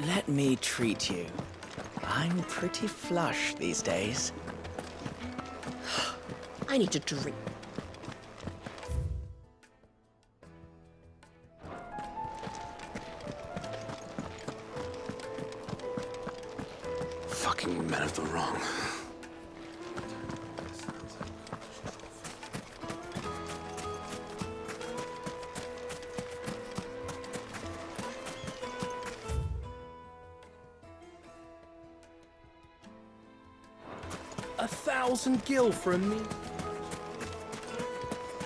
Let me treat you. I'm pretty flush these days. I need to drink. Fucking men of the wrong. $1,000 gil from me.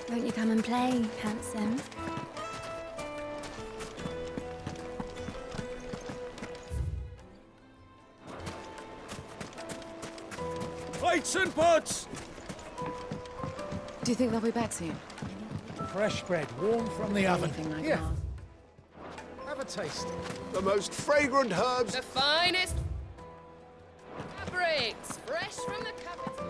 Won't you come and play, handsome? Plates and pots! Do you think they'll be back soon? Fresh bread, warm from the oven. Anything like Here, that? have a taste. The most fragrant herbs. The finest fabrics, fresh from the capital.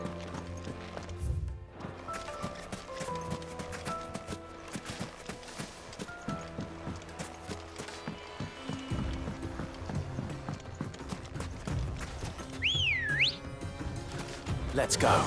Let's go.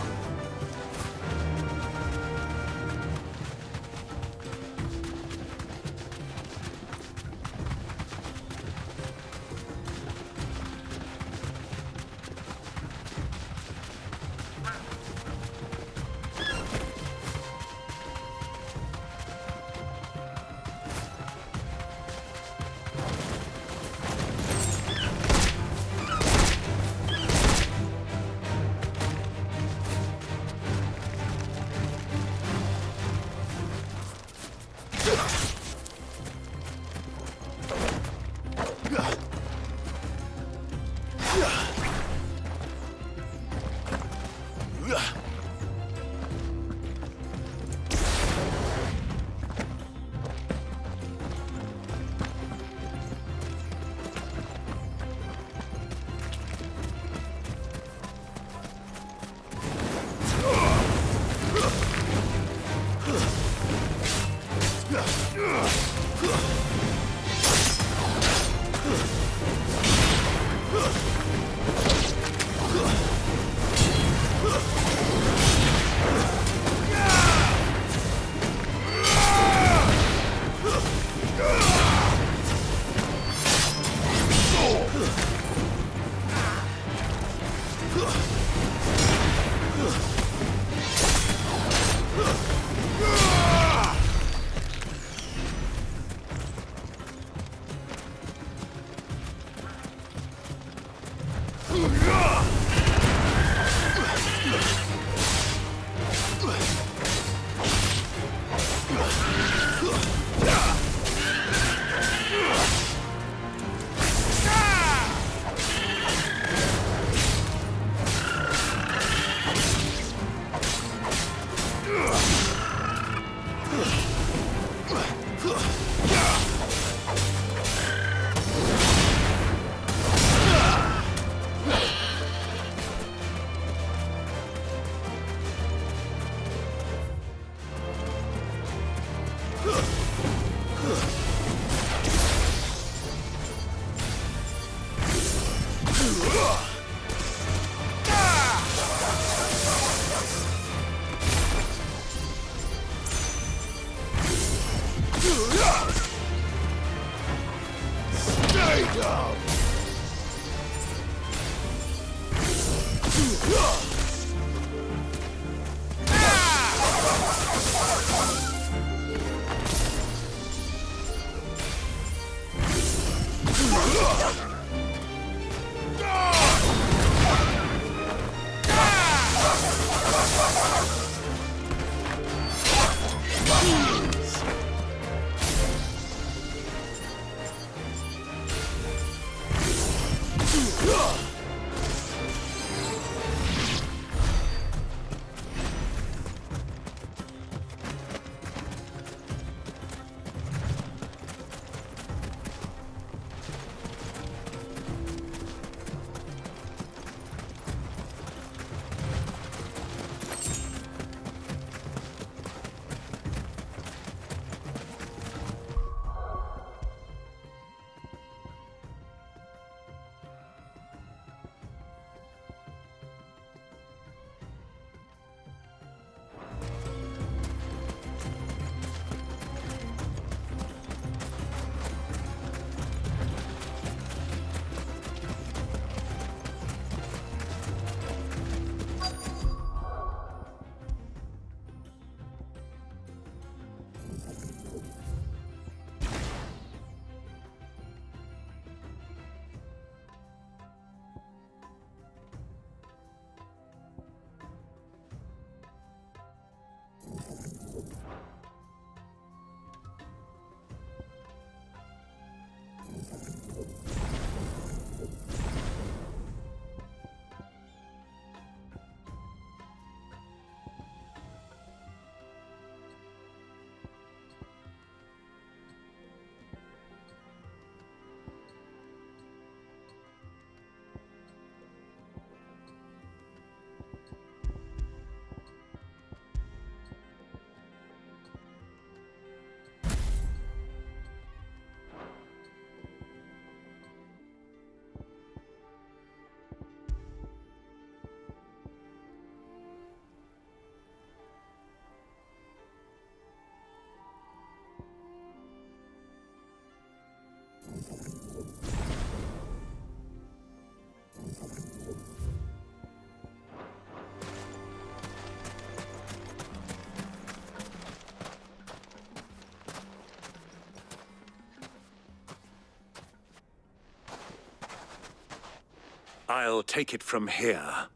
I'll take it from here.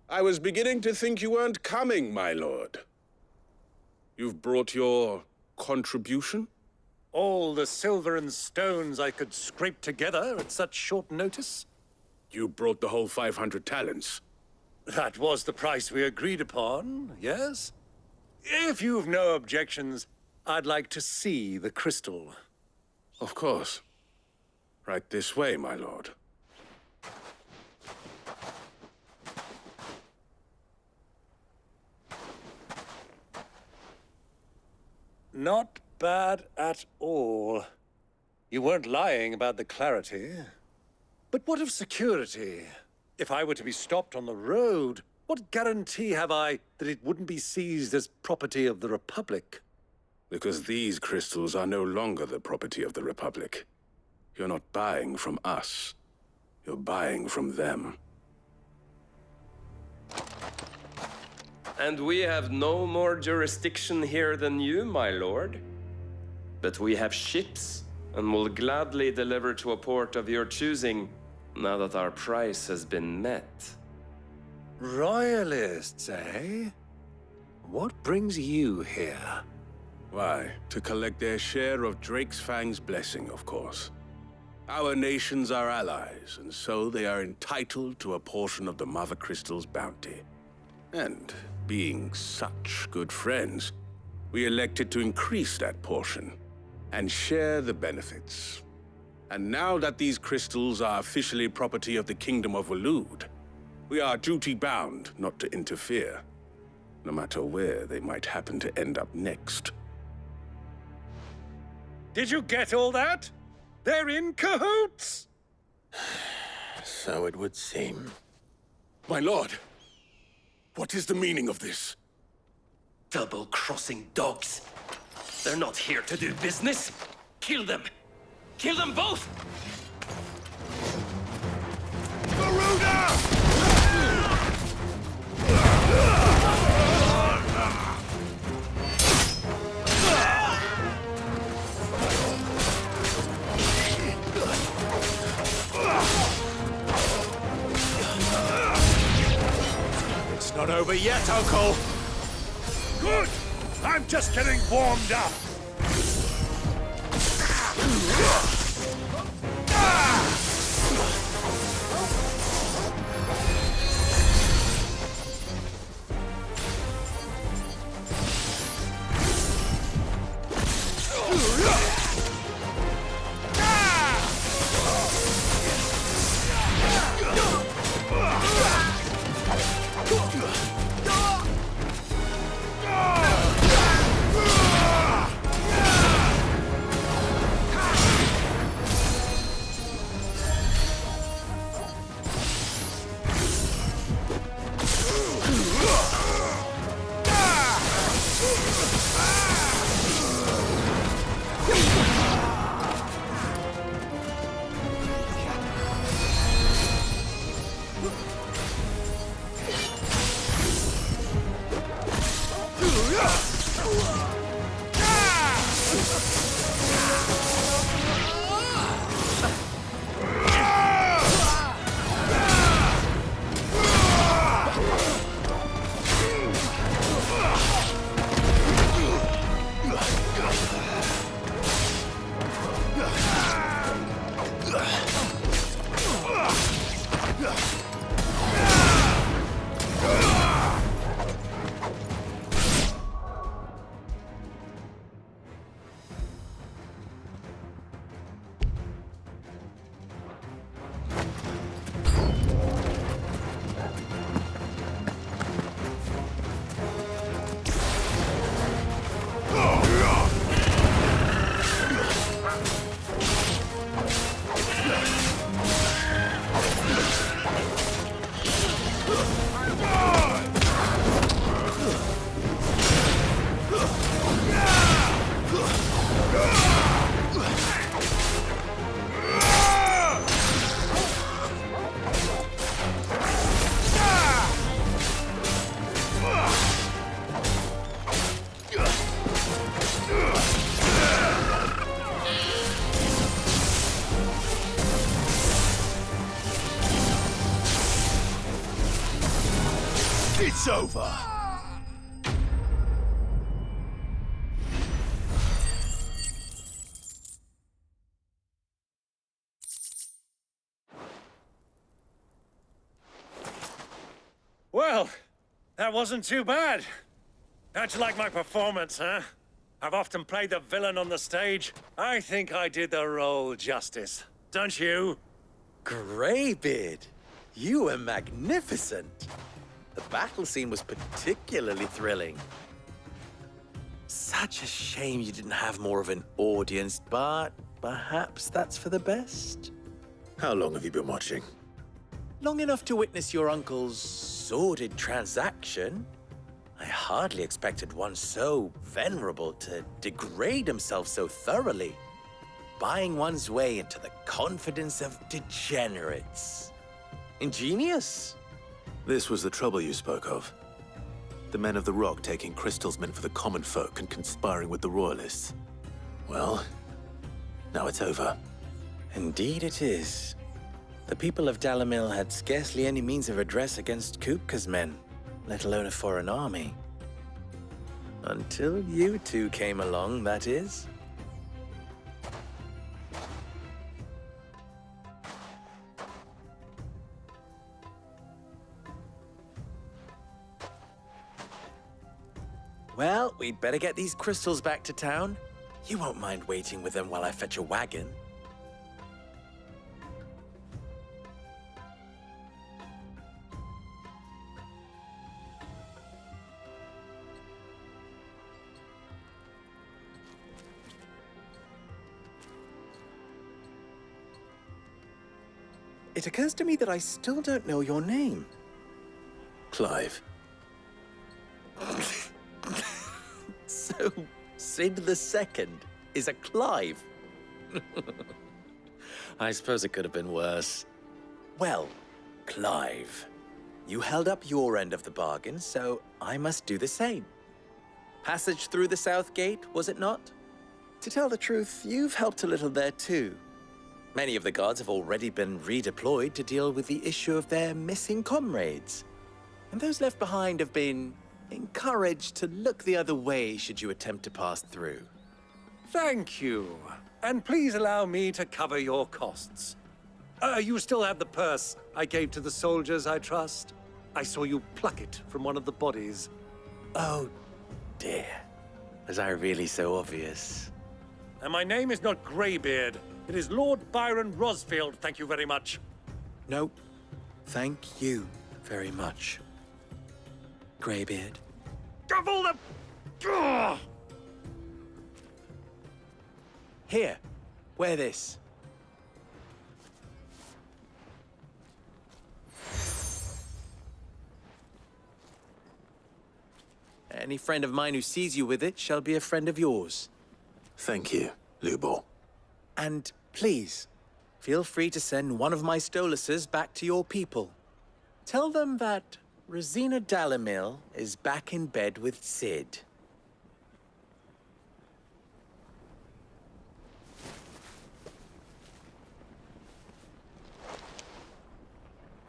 I was beginning to think you weren't coming, my lord. You've brought your contribution? All the silver and stones I could scrape together at such short notice? You brought the whole 500 talents. That was the price we agreed upon, yes? If you've no objections, I'd like to see the crystal. Of course. Right this way, my lord. Not bad at all. You weren't lying about the clarity. But what of security? If I were to be stopped on the road, what guarantee have I that it wouldn't be seized as property of the Republic? Because these crystals are no longer the property of the Republic. You're not buying from us. You're buying from them. And we have no more jurisdiction here than you, my lord. But we have ships, and will gladly deliver to a port of your choosing, now that our price has been met. Royalists, eh? What brings you here? Why, to collect their share of Drake's Fang's blessing, of course. Our nations are allies, and so they are entitled to a portion of the Mother Crystal's bounty. And being such good friends, we elected to increase that portion and share the benefits. And now that these crystals are officially property of the Kingdom of Waloed, we are duty-bound not to interfere, no matter where they might happen to end up next. Did you get all that? They're in cahoots! So it would seem. My lord, what is the meaning of this? Double-crossing dogs. They're not here to do business. Kill them. Kill them both! It's not over yet, Uncle! Good! I'm just getting warmed up! It's over! Well, that wasn't too bad. How'd you like my performance, huh? I've often played the villain on the stage. I think I did the role justice. Don't you? Greybeard, you were magnificent. The battle scene was particularly thrilling. Such a shame you didn't have more of an audience, but perhaps that's for the best. How long have you been watching? Long enough to witness your uncle's sordid transaction. I hardly expected one so venerable to degrade himself so thoroughly, buying one's way into the confidence of degenerates. Ingenious. This was the trouble you spoke of. The men of the Rock taking crystals meant for the common folk and conspiring with the Royalists. Well, now it's over. Indeed it is. The people of Dalamil had scarcely any means of redress against Kupka's men, let alone a foreign army. Until you two came along, that is. Well, we'd better get these crystals back to town. You won't mind waiting with them while I fetch a wagon. It occurs to me that I still don't know your name. Clive. So, Sid the Second is a Clive. I suppose it could have been worse. Well, Clive, you held up your end of the bargain, so I must do the same. Passage through the South Gate, was it not? To tell the truth, you've helped a little there too. Many of the guards have already been redeployed to deal with the issue of their missing comrades. And those left behind have been encouraged to look the other way should you attempt to pass through. Thank you. And please allow me to cover your costs. You still have the purse I gave to the soldiers, I trust? I saw you pluck it from one of the bodies. Oh, dear. Was I really so obvious? And my name is not Greybeard. It is Lord Byron Rosfield, thank you very much. No, thank you very much, Greybeard. Of all the... Ugh! Here, wear this. Any friend of mine who sees you with it shall be a friend of yours. Thank you, Lubor. And please, feel free to send one of my Stoluses back to your people. Tell them that Rosina Dalamil is back in bed with Sid.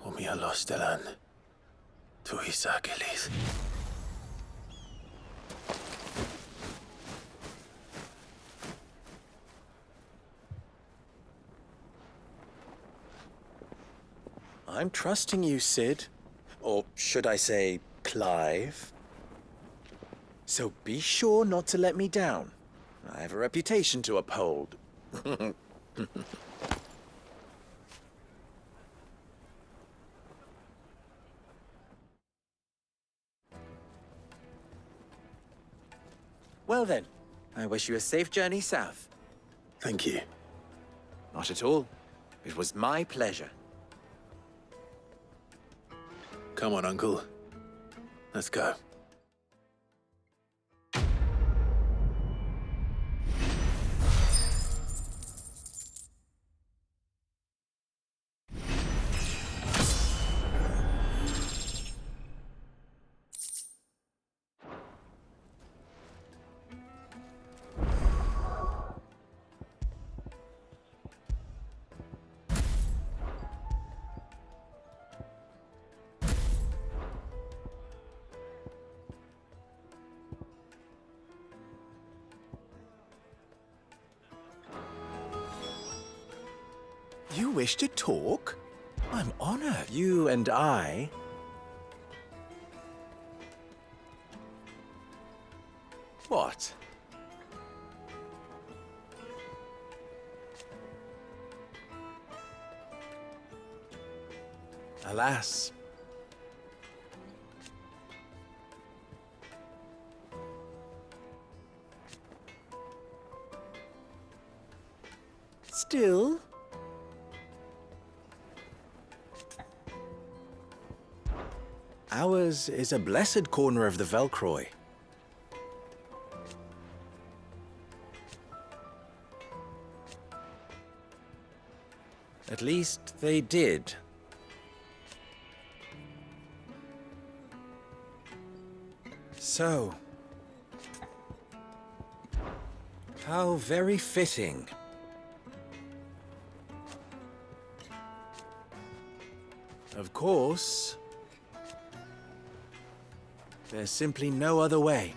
Omia Lostelan. Tuisa Kelith. I'm trusting you, Sid. Or should I say, Clive? So be sure not to let me down. I have a reputation to uphold. Well then, I wish you a safe journey south. Thank you. Not at all. It was my pleasure. Come on, Uncle. Let's go. You wish to talk? I'm honored. You and I... What? Alas. Still... Ours is a blessed corner of the Velcroy. At least they did. So... how very fitting. Of course... there's simply no other way.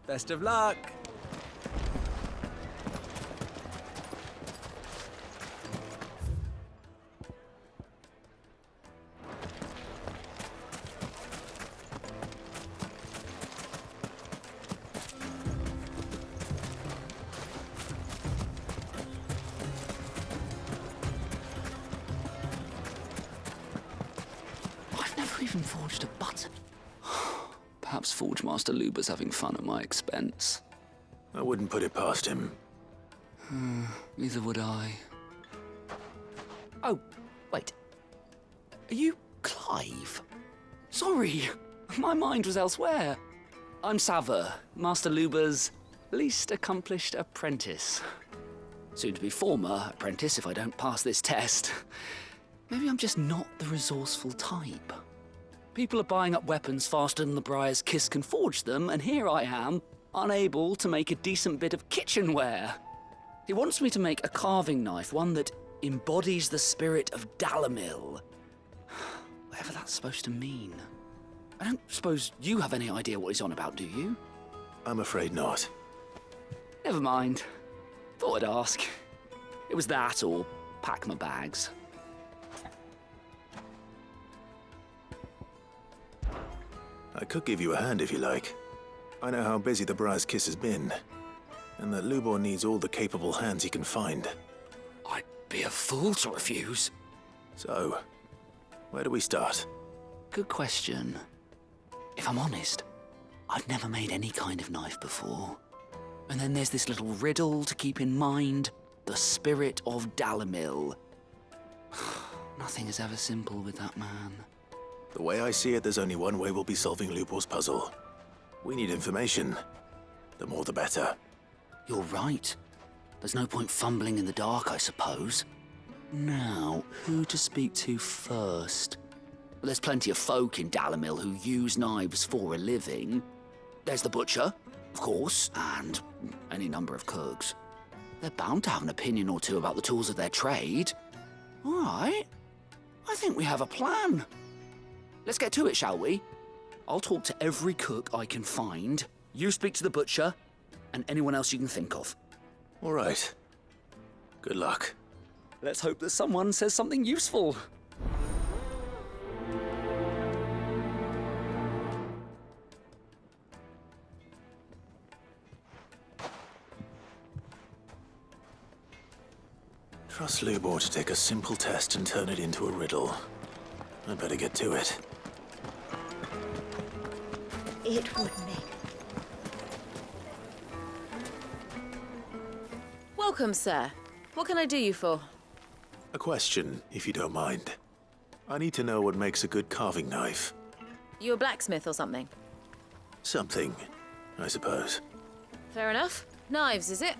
Best of luck! I've never even forged a button. Perhaps Forge Master Luber's having fun at my expense. I wouldn't put it past him. Neither would I. Oh, wait. Are you Clive? Sorry, my mind was elsewhere. I'm Sava, Master Luber's least accomplished apprentice. Soon to be former apprentice if I don't pass this test. Maybe I'm just not the resourceful type. People are buying up weapons faster than the Briar's Kiss can forge them, and here I am, unable to make a decent bit of kitchenware. He wants me to make a carving knife, one that embodies the spirit of Dalamil. Whatever that's supposed to mean. I don't suppose you have any idea what he's on about, do you? I'm afraid not. Never mind. Thought I'd ask. It was that or pack my bags. I could give you a hand if you like. I know how busy the Briar's Kiss has been, and that Lubor needs all the capable hands he can find. I'd be a fool to refuse. So, where do we start? Good question. If I'm honest, I've never made any kind of knife before. And then there's this little riddle to keep in mind, the spirit of Dalamil. Nothing is ever simple with that man. The way I see it, there's only one way we'll be solving Lubor's puzzle. We need information. The more the better. You're right. There's no point fumbling in the dark, I suppose. Now, who to speak to first? Well, there's plenty of folk in Dalamil who use knives for a living. There's the butcher, of course, and any number of cooks. They're bound to have an opinion or two about the tools of their trade. All right. I think we have a plan. Let's get to it, shall we? I'll talk to every cook I can find. You speak to the butcher, and anyone else you can think of. All right. Good luck. Let's hope that someone says something useful. Trust Lubor to take a simple test and turn it into a riddle. I'd better get to it. It would make... Welcome, sir. What can I do you for? A question, if you don't mind. I need to know what makes a good carving knife. You a blacksmith or something? Something, I suppose. Fair enough. Knives, is it?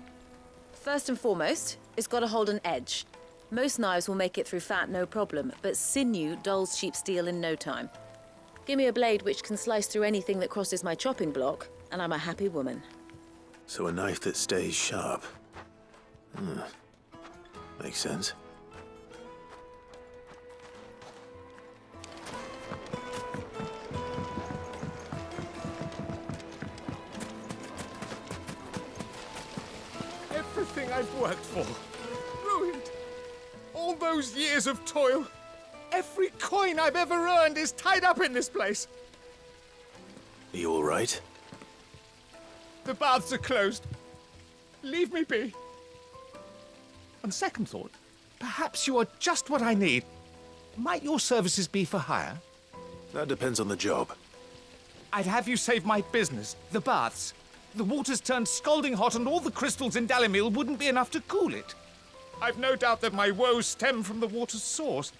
First and foremost, it's got to hold an edge. Most knives will make it through fat, no problem, but sinew dulls cheap steel in no time. Give me a blade which can slice through anything that crosses my chopping block, and I'm a happy woman. So a knife that stays sharp. Makes sense. worked for. Ruined. All those years of toil. Every coin I've ever earned is tied up in this place. Are you all right? The baths are closed. Leave me be. On second thought, perhaps you are just what I need. Might your services be for hire? That depends on the job. I'd have you save my business, the baths. The water's turned scalding hot and all the crystals in Dalimil wouldn't be enough to cool it. I've no doubt that my woes stem from the water's source.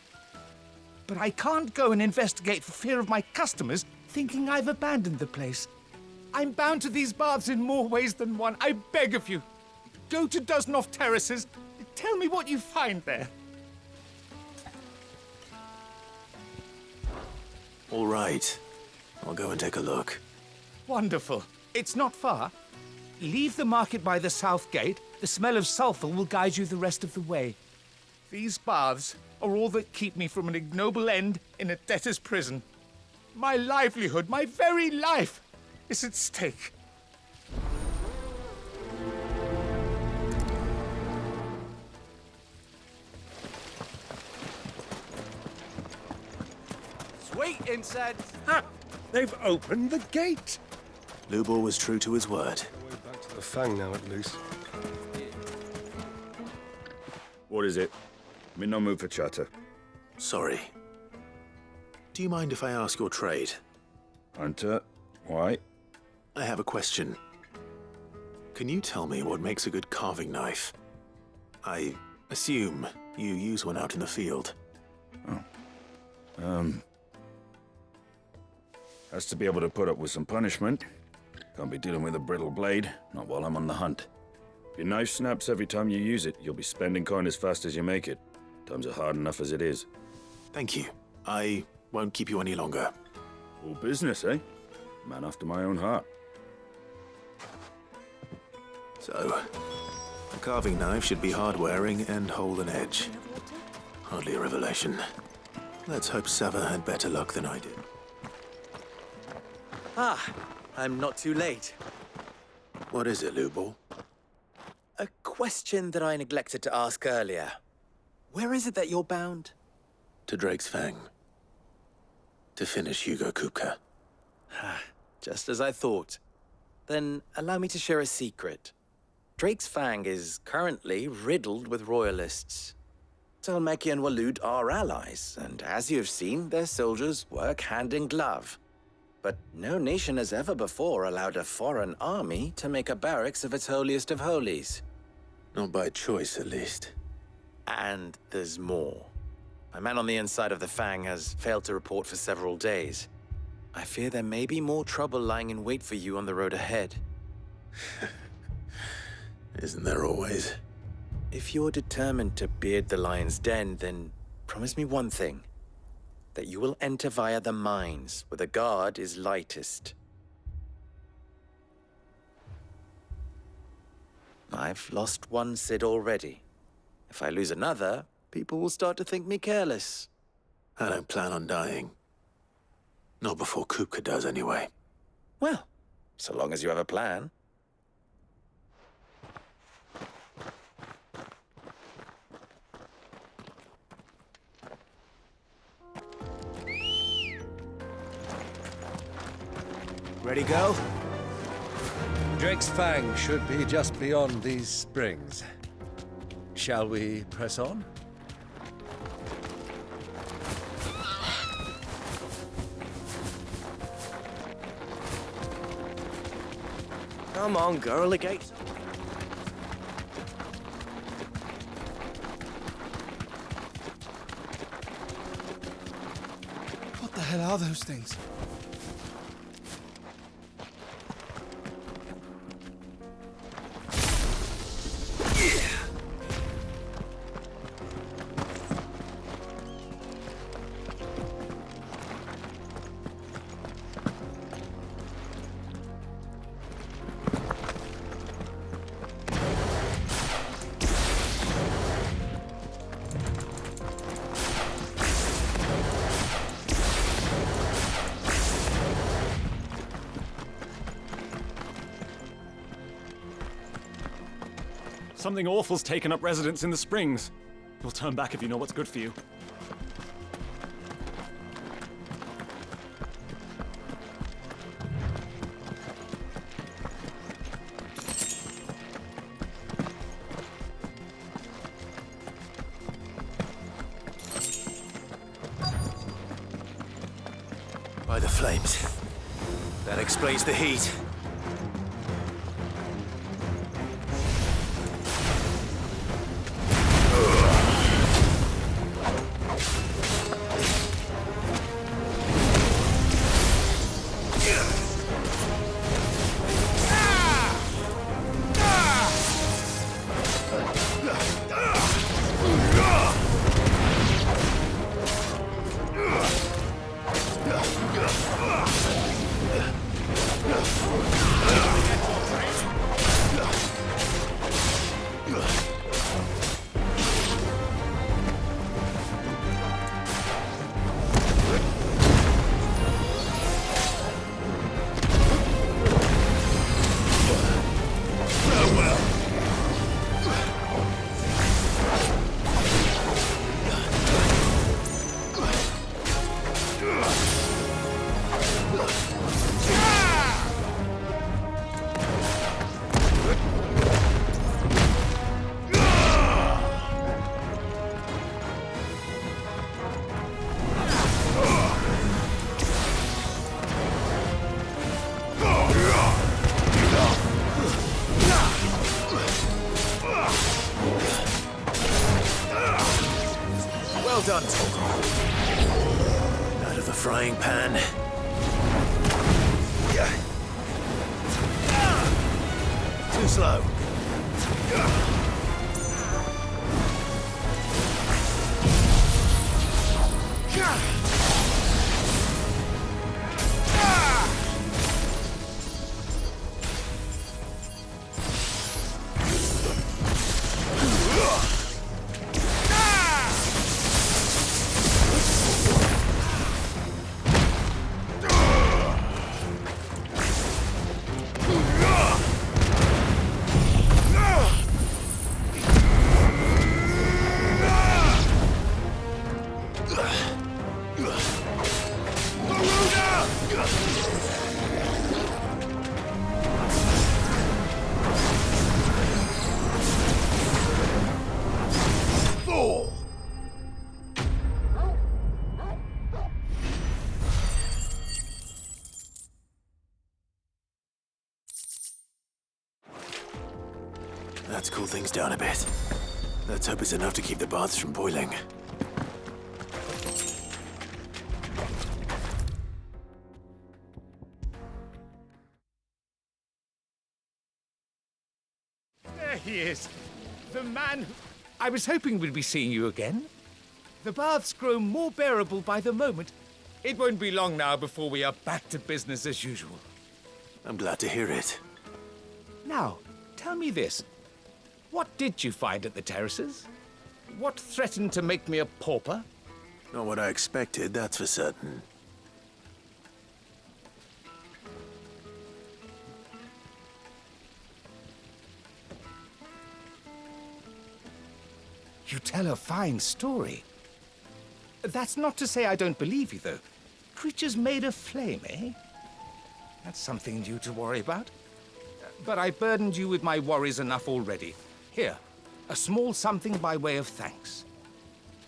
But I can't go and investigate for fear of my customers thinking I've abandoned the place. I'm bound to these baths in more ways than one. I beg of you. Go to Dusnoff Terraces. Tell me what you find there. All right. I'll go and take a look. Wonderful. It's not far. Leave the market by the south gate. The smell of sulphur will guide you the rest of the way. These baths are all that keep me from an ignoble end in a debtor's prison. My livelihood, my very life, is at stake. Sweet incense! Ha! They've opened the gate! Lubor was true to his word. We're back to the Fang now, at least. What is it? I'm in no mood for chatter. Sorry. Do you mind if I ask your trade? Hunter, why? I have a question. Can you tell me what makes a good carving knife? I assume you use one out in the field. Has to be able to put up with some punishment. Can't be dealing with a brittle blade, not while I'm on the hunt. If your knife snaps every time you use it, you'll be spending coin as fast as you make it. Times are hard enough as it is. Thank you. I won't keep you any longer. All business, eh? Man after my own heart. So, a carving knife should be hard-wearing and hold an edge. Hardly a revelation. Let's hope Sava had better luck than I did. Ah, I'm not too late. What is it, Lubor? A question that I neglected to ask earlier. Where is it that you're bound? To Drake's Fang. To finish Hugo Kupka. Just as I thought. Then allow me to share a secret. Drake's Fang is currently riddled with royalists. Talmeki and Walud are allies, and as you've seen, their soldiers work hand in glove. But no nation has ever before allowed a foreign army to make a barracks of its holiest of holies. Not by choice, at least. And there's more. My man on the inside of the Fang has failed to report for several days. I fear there may be more trouble lying in wait for you on the road ahead. Isn't there always? If you're determined to beard the lion's den, then promise me one thing. That you will enter via the mines, where the guard is lightest. I've lost one Cid already. If I lose another, people will start to think me careless. I don't plan on dying. Not before Kupka does, anyway. Well, so long as you have a plan. Ready, go? Drake's Fang should be just beyond these springs. Shall we press on? Come on, girl, the gate's... What the hell are those things? Something awful's taken up residence in the springs. You'll turn back if you know what's good for you. By the flames. That explains the heat. Well done, Tolkien. Out of the frying pan. Too slow. That's cooled things down a bit. Let's hope it's enough to keep the baths from boiling. There he is. The man who... I was hoping we'd be seeing you again. The baths grow more bearable by the moment. It won't be long now before we are back to business as usual. I'm glad to hear it. Now, tell me this. What did you find at the terraces? What threatened to make me a pauper? Not what I expected, that's for certain. You tell a fine story. That's not to say I don't believe you, though. Creatures made of flame, eh? That's something new to worry about. But I burdened you with my worries enough already. Here, a small something by way of thanks.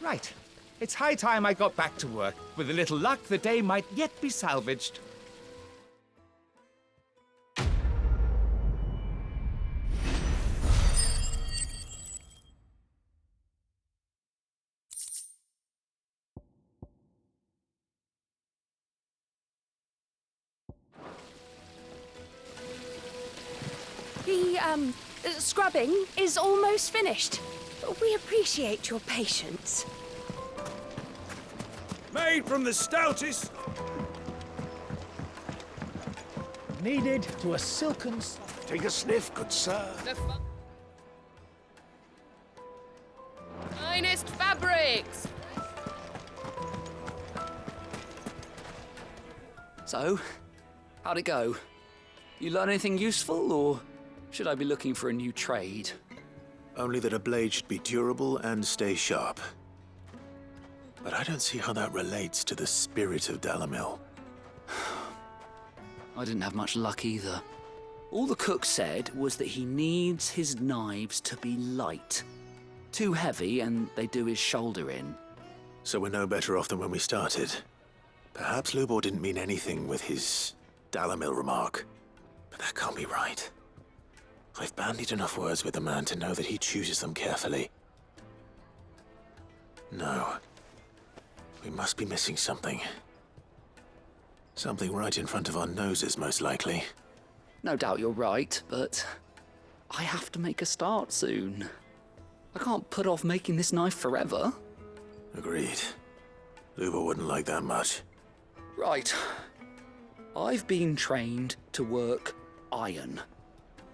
Right. It's high time I got back to work. With a little luck, the day might yet be salvaged. The, scrubbing is almost finished. We appreciate your patience. Made from the stoutest. Kneaded to a silken... Take a sniff, good sir. The finest fabrics! So, how'd it go? You learn anything useful, or should I be looking for a new trade? Only that a blade should be durable and stay sharp. But I don't see how that relates to the spirit of Dalamil. I didn't have much luck either. All the cook said was that he needs his knives to be light. Too heavy and they do his shoulder in. So we're no better off than when we started. Perhaps Lubor didn't mean anything with his Dalamil remark. But that can't be right. I've bandied enough words with the man to know that he chooses them carefully. No. We must be missing something. Something right in front of our noses, most likely. No doubt you're right, but I have to make a start soon. I can't put off making this knife forever. Agreed. Lubor wouldn't like that much. Right. I've been trained to work iron.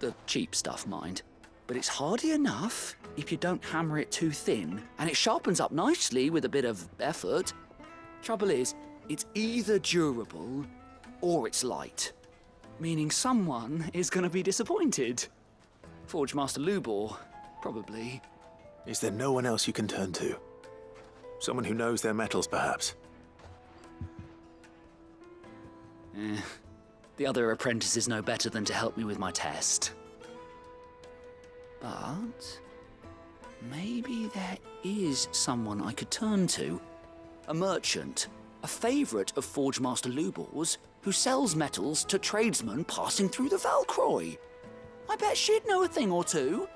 The cheap stuff, mind. But it's hardy enough if you don't hammer it too thin, and it sharpens up nicely with a bit of effort. Trouble is, it's either durable or it's light. Meaning someone is going to be disappointed. Forge Master Lubor, probably. Is there no one else you can turn to? Someone who knows their metals, perhaps? The other apprentices know better than to help me with my test. But maybe there is someone I could turn to. A merchant, a favourite of Forge Master Lubor's, who sells metals to tradesmen passing through the Valcroy. I bet she'd know a thing or two.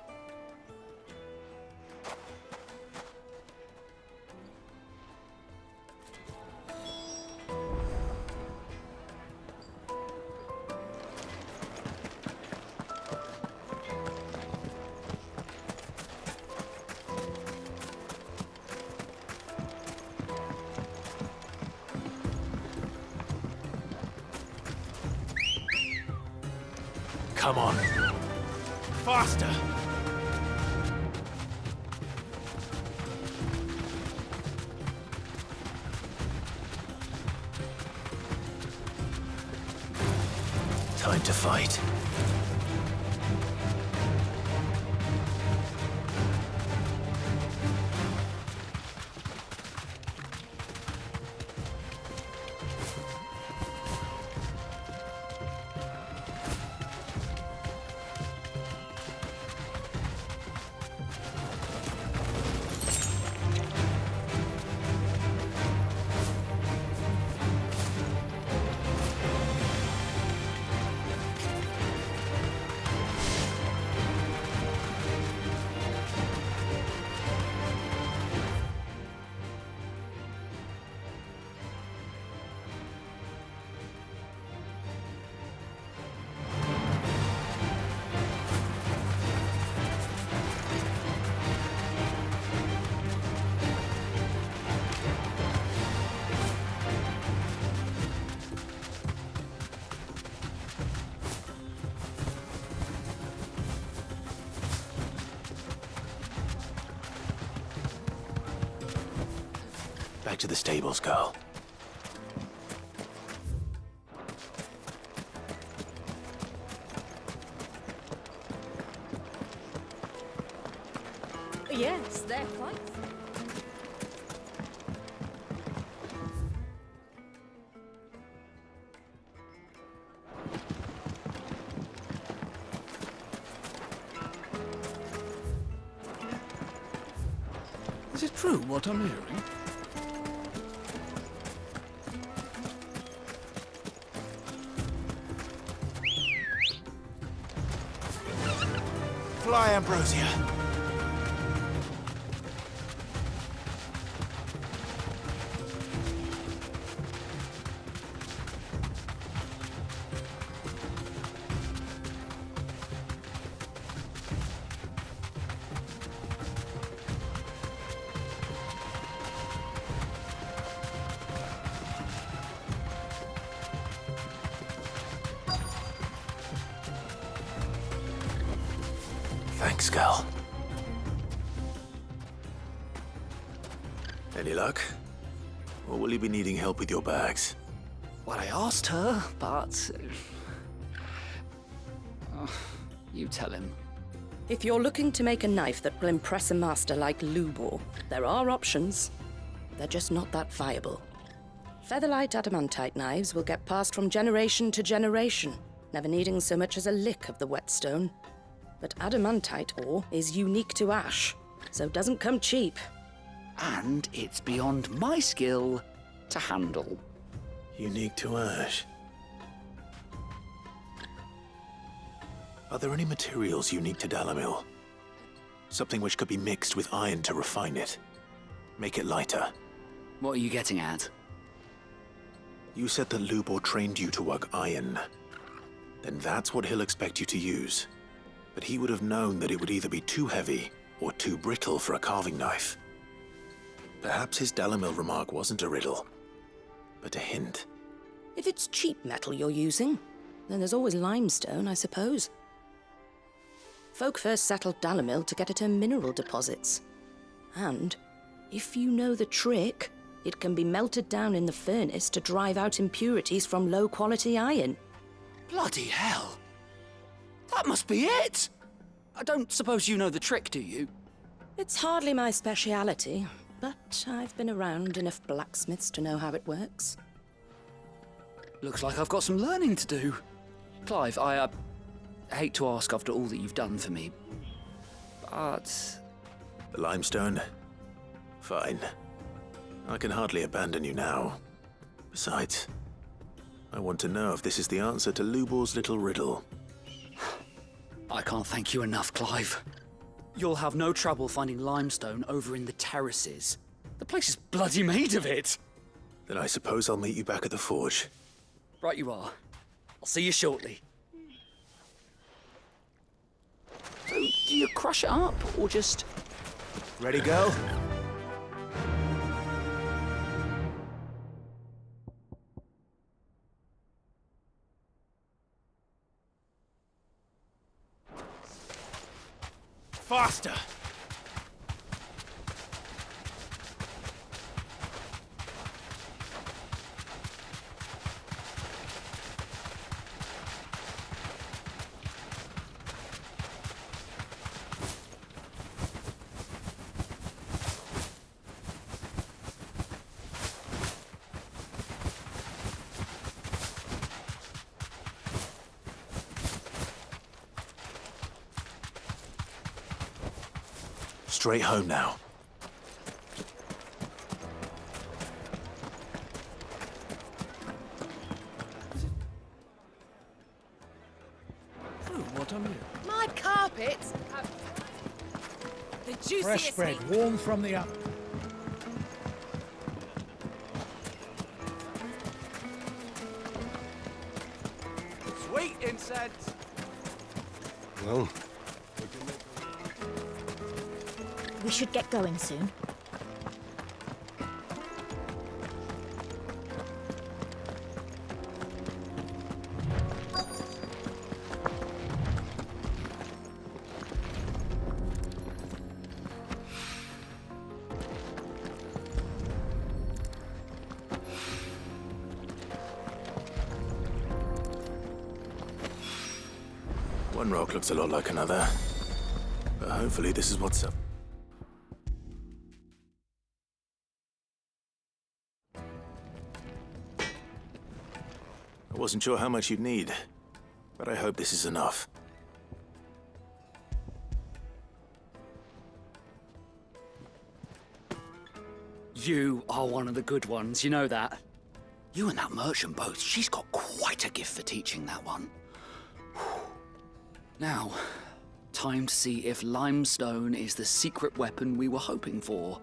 Come on. Faster! Time to fight. Back to the stables, girl. Yes, they're quite. Is it true what I'm hearing? Fly, Ambrosia. Thanks, girl. Any luck? Or will you be needing help with your bags? Well, I asked her, but... you tell him. If you're looking to make a knife that will impress a master like Lubor, there are options. They're just not that viable. Featherlight adamantite knives will get passed from generation to generation, never needing so much as a lick of the whetstone. But adamantite ore is unique to ash, so doesn't come cheap. And it's beyond my skill to handle. Unique to ash. Are there any materials unique to Dalamil? Something which could be mixed with iron to refine it. Make it lighter. What are you getting at? You said that Lubor trained you to work iron. Then that's what he'll expect you to use. But he would have known that it would either be too heavy or too brittle for a carving knife. Perhaps his Dalamil remark wasn't a riddle, but a hint. If it's cheap metal you're using, then there's always limestone, I suppose. Folk first settled Dalamil to get at her mineral deposits. And, if you know the trick, it can be melted down in the furnace to drive out impurities from low-quality iron. Bloody hell! That must be it! I don't suppose you know the trick, do you? It's hardly my speciality, but I've been around enough blacksmiths to know how it works. Looks like I've got some learning to do. Clive, I hate to ask after all that you've done for me, but... The limestone? Fine. I can hardly abandon you now. Besides, I want to know if this is the answer to Lubor's little riddle. I can't thank you enough, Clive. You'll have no trouble finding limestone over in the terraces. The place is bloody made of it. Then I suppose I'll meet you back at the forge. Right you are. I'll see you shortly. So, do you crush it up, or just... Ready, go? Faster! Straight home now. What on you? My carpets have the juiciest Fresh bread, meat. warm from the oven. Sweet incense! Well, We should get going soon. One rock looks a lot like another. But hopefully this is what's up. I wasn't sure how much you'd need, but I hope this is enough. You are one of the good ones, you know that. You and that merchant both, she's got quite a gift for teaching that one. Now, time to see if limestone is the secret weapon we were hoping for.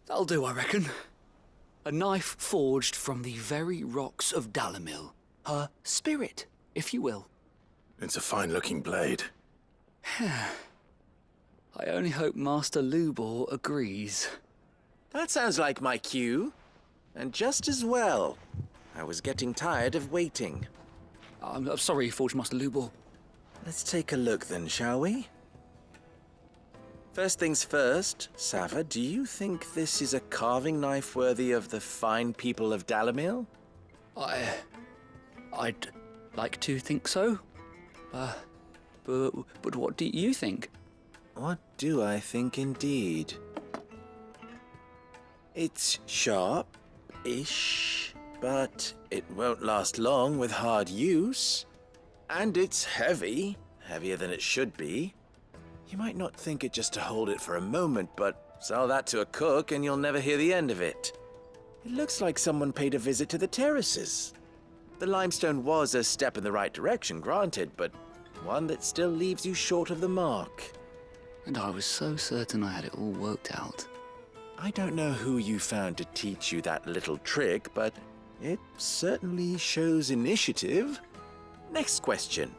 That'll do, I reckon. A knife forged from the very rocks of Dalamil. Her spirit, if you will. It's a fine-looking blade. I only hope Master Lubor agrees. That sounds like my cue. And just as well. I was getting tired of waiting. I'm sorry, Forge Master Lubor. Let's take a look then, shall we? First things first, Sava, do you think this is a carving knife worthy of the fine people of Dalamil? I'd like to think so. But what do you think? What do I think indeed? It's sharp-ish, but it won't last long with hard use. And it's heavy, heavier than it should be. You might not think it just to hold it for a moment, but sell that to a cook and you'll never hear the end of it. It looks like someone paid a visit to the terraces. The limestone was a step in the right direction, granted, but one that still leaves you short of the mark. And I was so certain I had it all worked out. I don't know who you found to teach you that little trick, but it certainly shows initiative. Next question.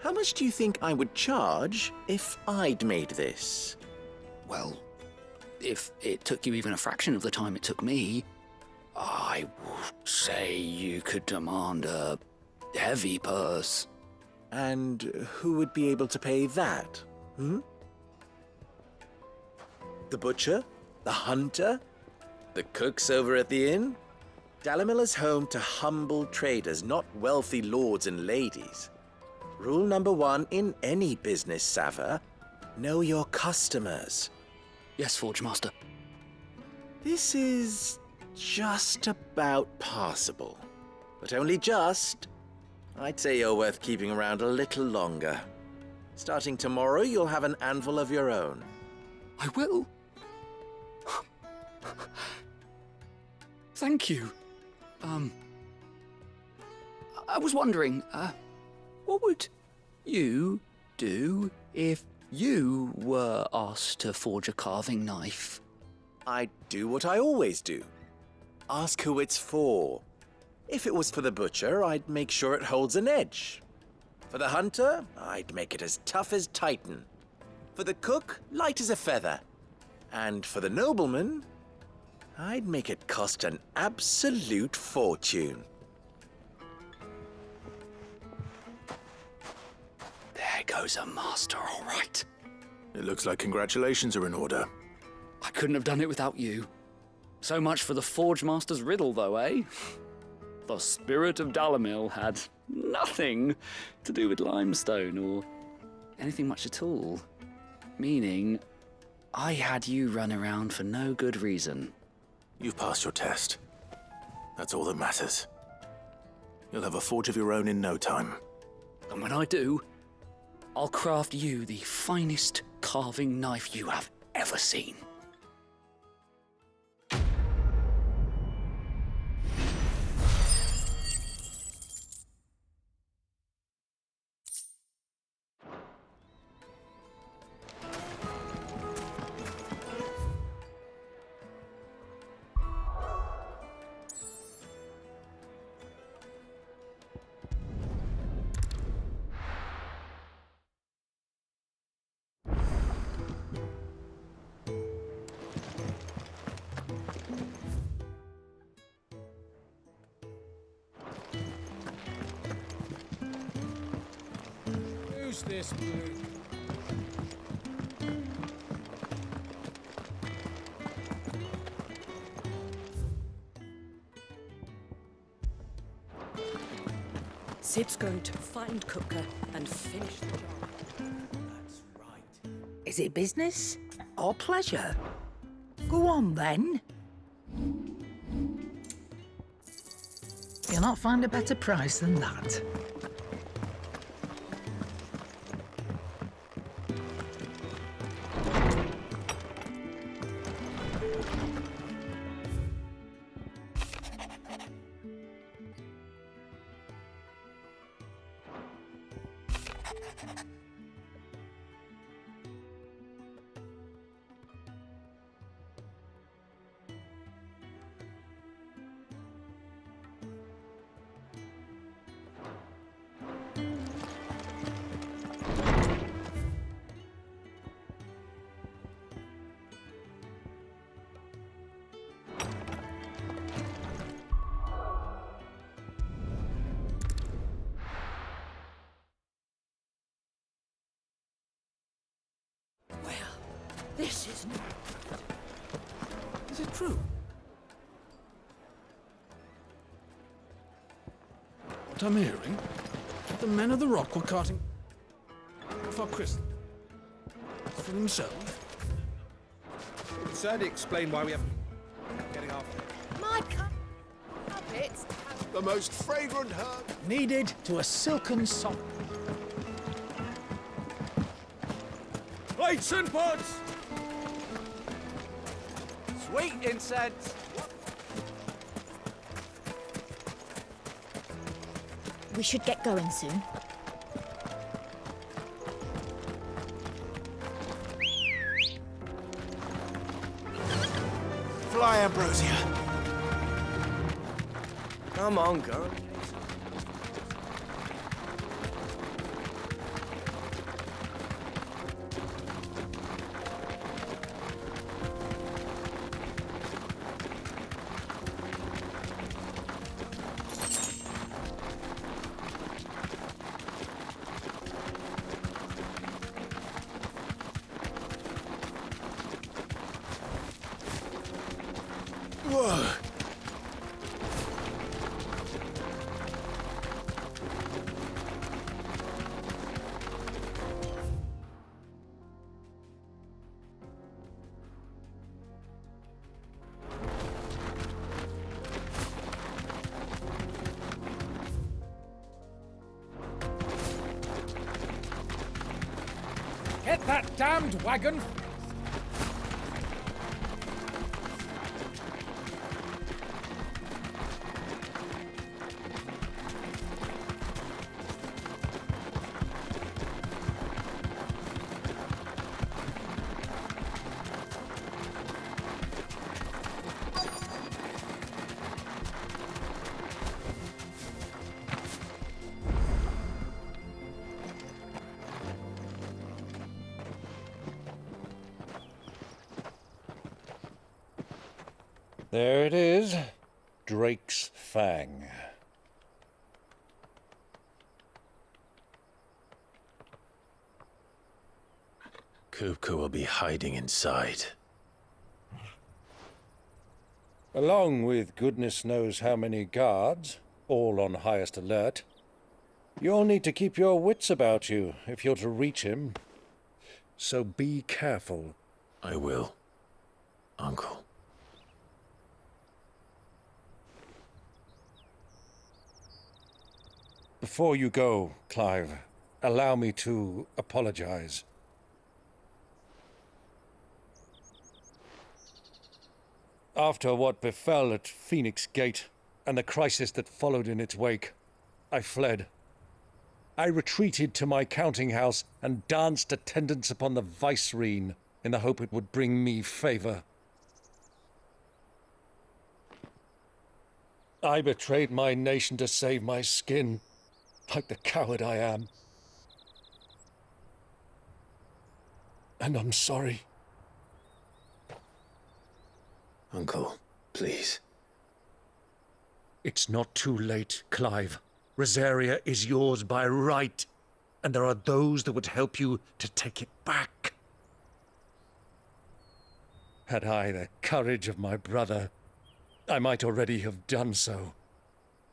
How much do you think I would charge if I'd made this? Well, if it took you even a fraction of the time it took me, I would say you could demand a heavy purse. And who would be able to pay that? The butcher? The hunter? The cooks over at the inn? Dalamil is home to humble traders, not wealthy lords and ladies. Rule number 1 in any business, Sava, know your customers. Yes, Forge Master. This is just about passable, but only just. I'd say you're worth keeping around a little longer. Starting tomorrow, you'll have an anvil of your own. I will. Thank you. I was wondering, what would you do if you were asked to forge a carving knife? I'd do what I always do. Ask who it's for. If it was for the butcher, I'd make sure it holds an edge. For the hunter, I'd make it as tough as Titan. For the cook, light as a feather. And for the nobleman, I'd make it cost an absolute fortune. There goes a master, all right. It looks like congratulations are in order. I couldn't have done it without you. So much for the Forge Master's riddle, though, eh? The spirit of Dalamil had nothing to do with limestone or anything much at all. Meaning, I had you run around for no good reason. You've passed your test. That's all that matters. You'll have a forge of your own in no time. And when I do, I'll craft you the finest carving knife you have ever seen. Who's this blue? Sid's going to find Cooker and finish the job. That's right. Is it business or pleasure? Go on, then. You'll not find a better price than that. isn't it? Is it true? What I'm hearing, the men of the rock were carting for crystal for themselves. It would certainly explain why we have getting after My carpets have... the most fragrant herb. Needed to a silken sock. Plates and pots! Sweet incense. We should get going soon. Fly, Ambrosia. Come on, girl. Whoa. Get that damned wagon! There it is. Drake's Fang. Kupka will be hiding inside. Along with goodness knows how many guards, all on highest alert. You'll need to keep your wits about you if you're to reach him. So be careful. I will, Uncle. Before you go, Clive, allow me to apologize. After what befell at Phoenix Gate and the crisis that followed in its wake, I fled. I retreated to my counting house and danced attendance upon the vicereine in the hope it would bring me favor. I betrayed my nation to save my skin, like the coward I am. And I'm sorry. Uncle, please. It's not too late, Clive. Rosaria is yours by right, and there are those that would help you to take it back. Had I the courage of my brother, I might already have done so.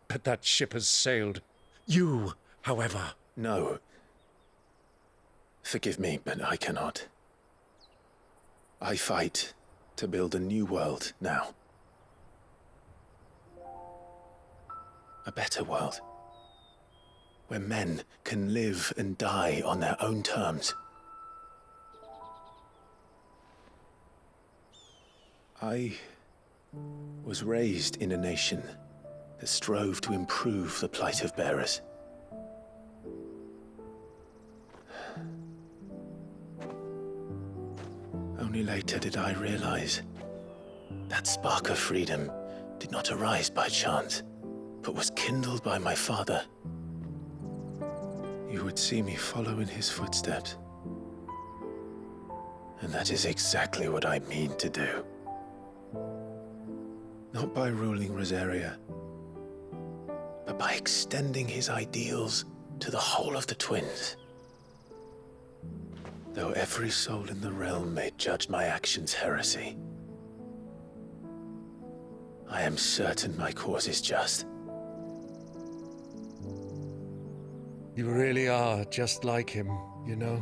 But that ship has sailed. You, however... No. Forgive me, but I cannot. I fight to build a new world now. A better world. Where men can live and die on their own terms. I was raised in a nation that strove to improve the plight of bearers. Only later did I realize that spark of freedom did not arise by chance, but was kindled by my father. You would see me follow in his footsteps. And that is exactly what I mean to do. Not by ruling Rosaria, but by extending his ideals to the whole of the twins. Though every soul in the realm may judge my actions heresy, I am certain my cause is just. You really are just like him, you know?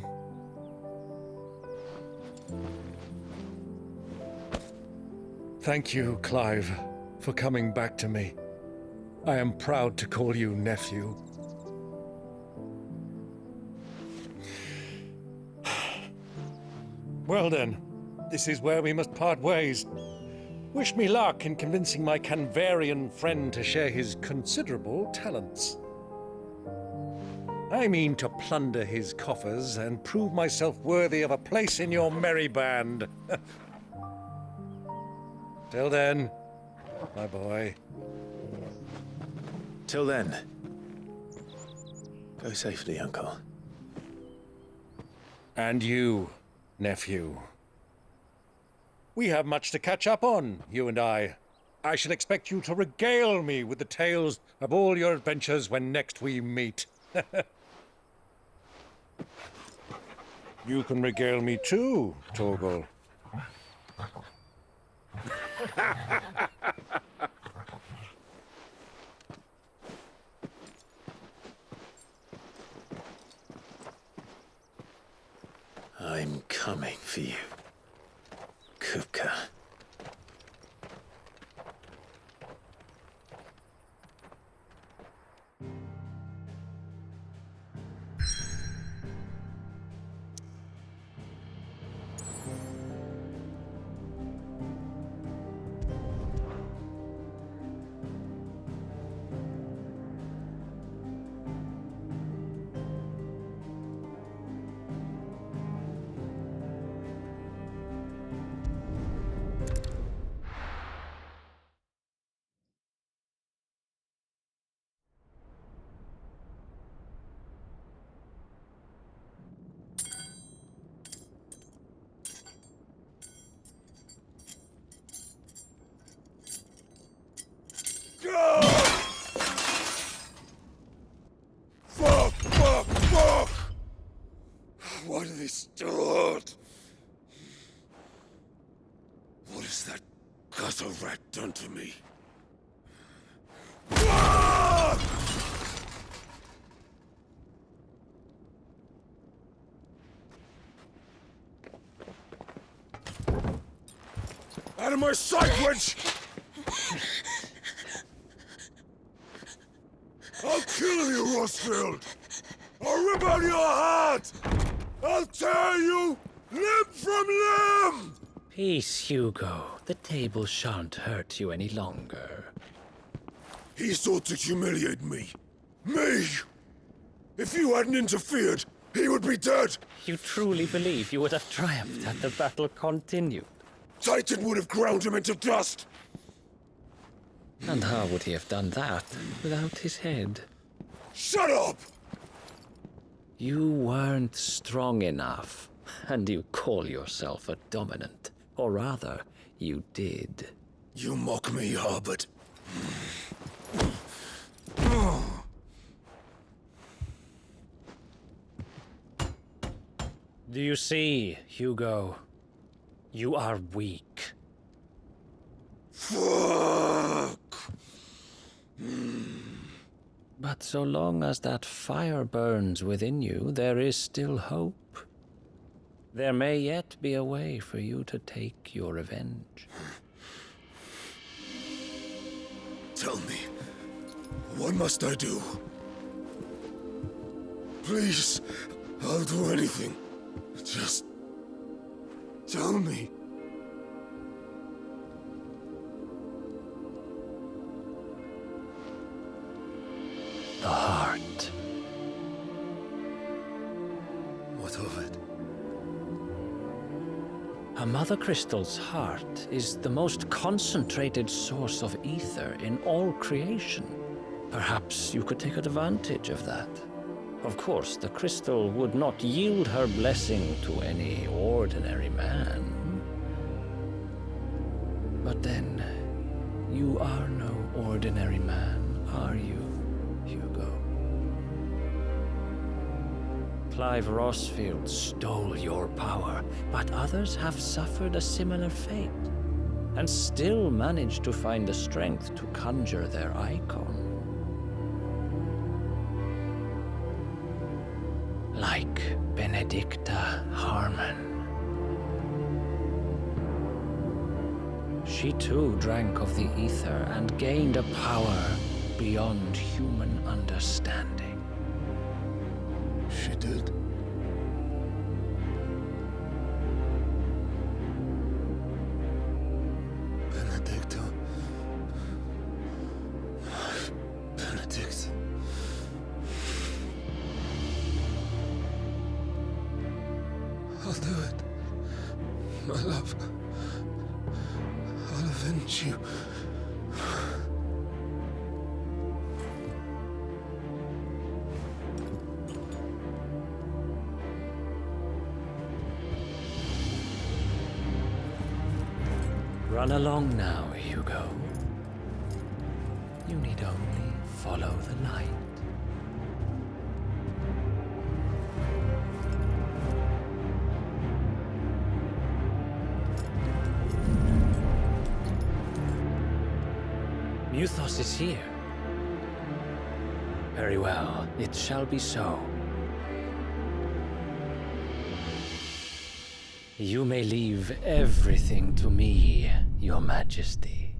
Thank you, Clive, for coming back to me. I am proud to call you nephew. Well then, this is where we must part ways. Wish me luck in convincing my Canvarian friend to share his considerable talents. I mean to plunder his coffers and prove myself worthy of a place in your merry band. Till then, my boy. Till then, go safely, Uncle. And you, nephew. We have much to catch up on, you and I. I shall expect you to regale me with the tales of all your adventures when next we meet. You can regale me too, Torgal. I'm coming for you, Kupka. Fuck! Why do they still hurt? What has that gutter rat done to me? Out of my sight, wench! I'll kill you, Rosfield! I'll rip out your heart! I'll tear you limb from limb! Peace, Hugo. The table shan't hurt you any longer. He sought to humiliate me. Me! If you hadn't interfered, he would be dead! You truly believe you would have triumphed had the battle continued? Titan would have ground him into dust! And how would he have done that without his head? Shut up! You weren't strong enough, and you call yourself a dominant. Or rather, you did. You mock me, Harbert. Do you see, Hugo? You are weak. Fuck! But so long as that fire burns within you, there is still hope. There may yet be a way for you to take your revenge. Tell me, what must I do? Please, I'll do anything. Just tell me. The heart. What of it? A Mother Crystal's heart is the most concentrated source of ether in all creation. Perhaps you could take advantage of that. Of course, the crystal would not yield her blessing to any ordinary man. But then, you are no ordinary man, are you, Hugo? Clive Rossfield stole your power, but others have suffered a similar fate, and still managed to find the strength to conjure their icon. Like Benedicta Harmon. She too drank of the ether and gained a power beyond human understanding. She did. Benedicta. Benedict. I'll do it. My love. I'll avenge you. Run along now, Hugo. You need only follow the light. Muthos is here. Very well, it shall be so. You may leave everything to me, Your Majesty.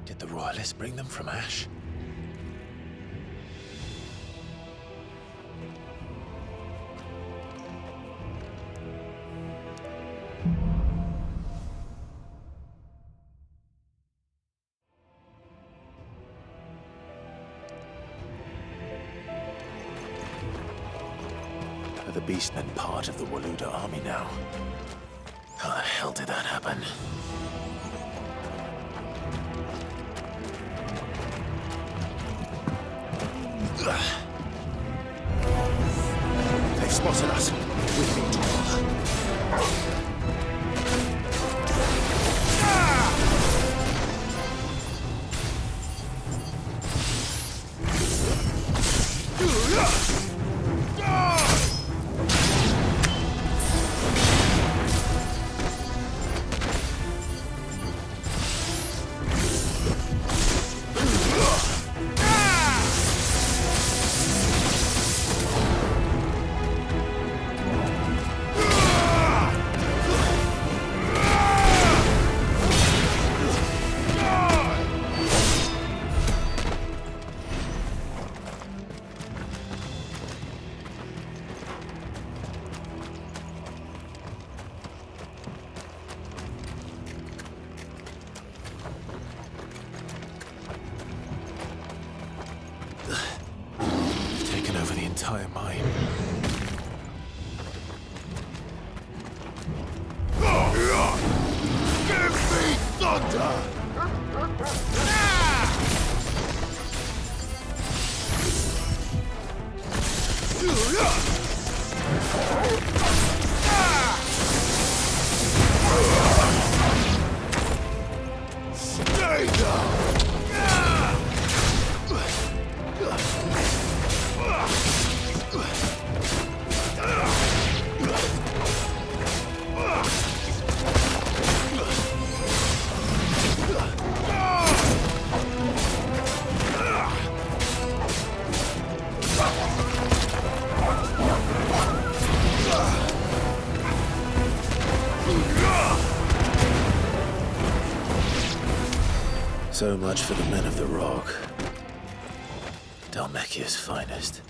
Did the Royalists bring them from Ash? Are the Beastmen part of the Waluda army now? How the hell did that happen? They've spotted us. We've been told. Over the entire mine. Give me thunder! So much for the men of the Rock. Dalmekia's finest.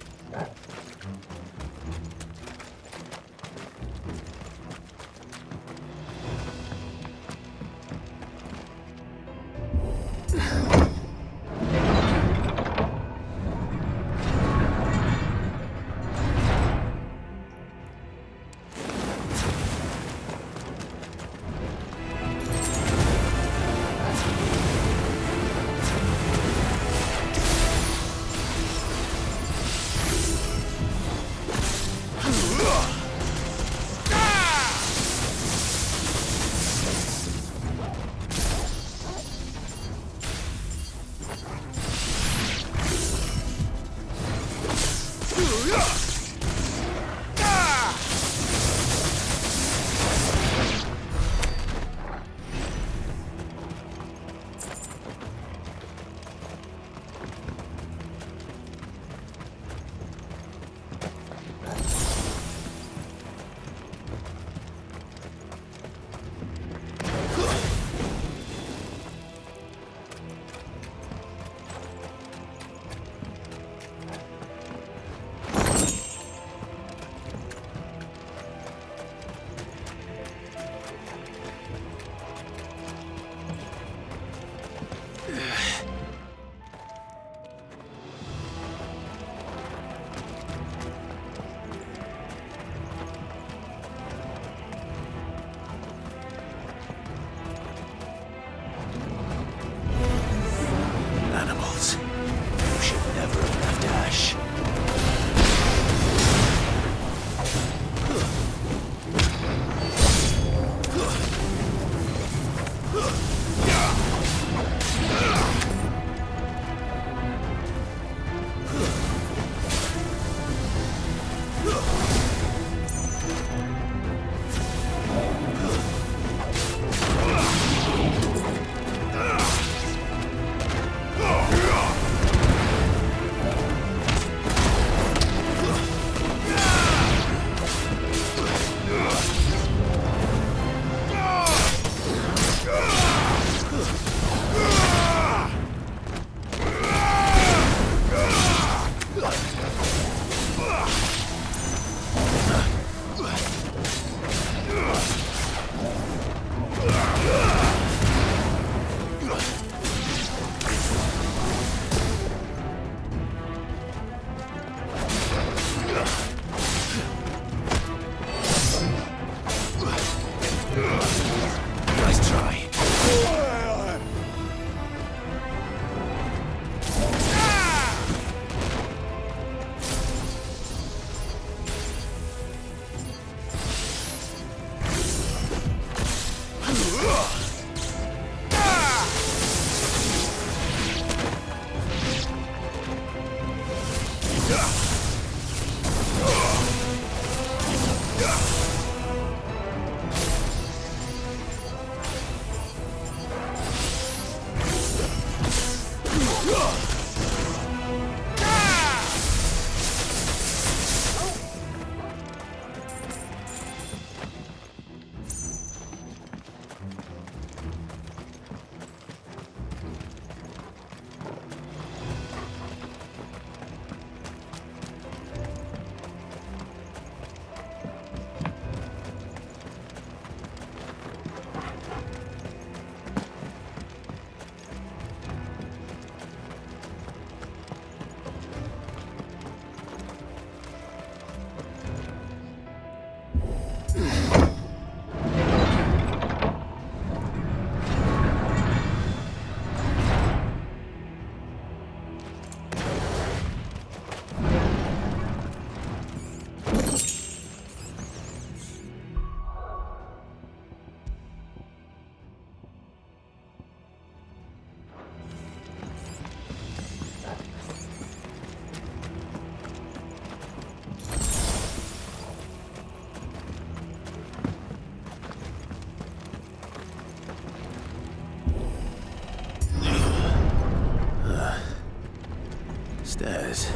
Stairs.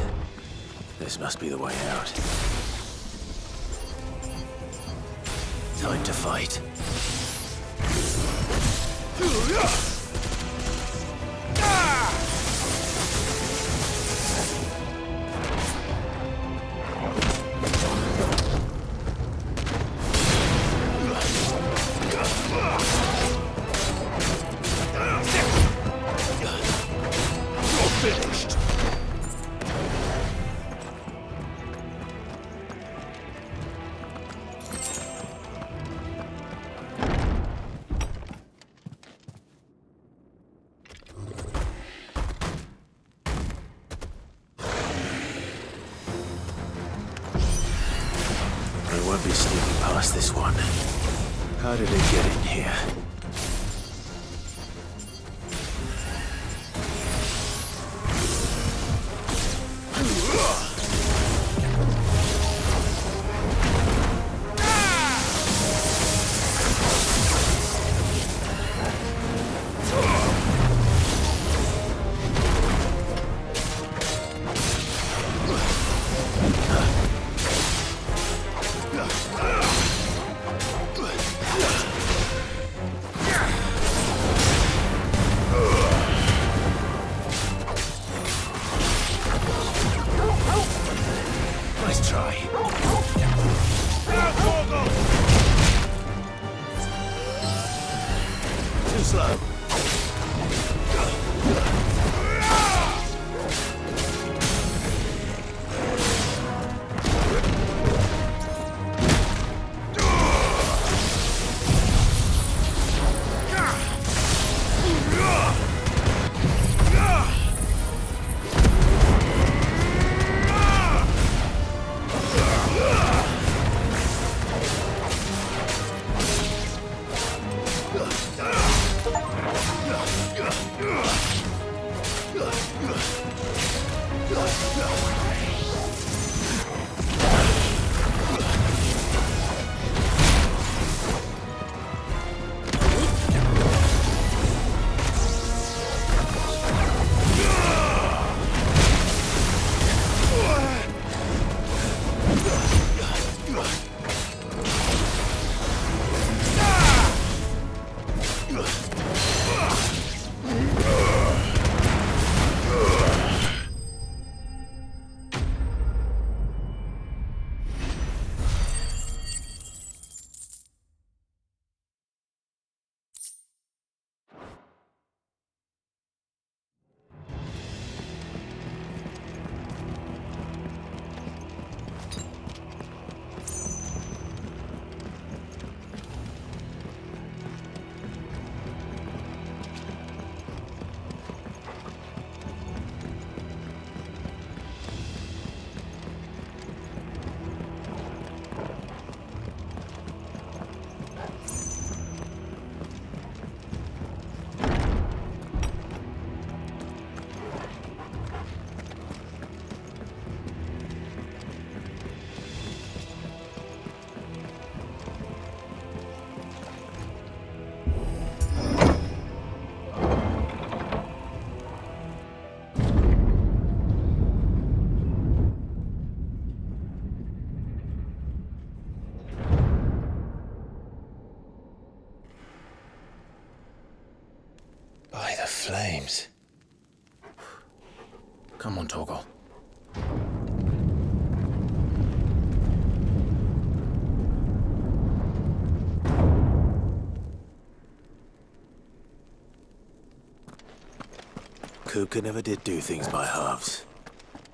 This must be the way out. Time to fight. past this one. How did it get in here? Nice try. Too slow. By the flames. Come on, Torgal. Kupka never did do things by halves.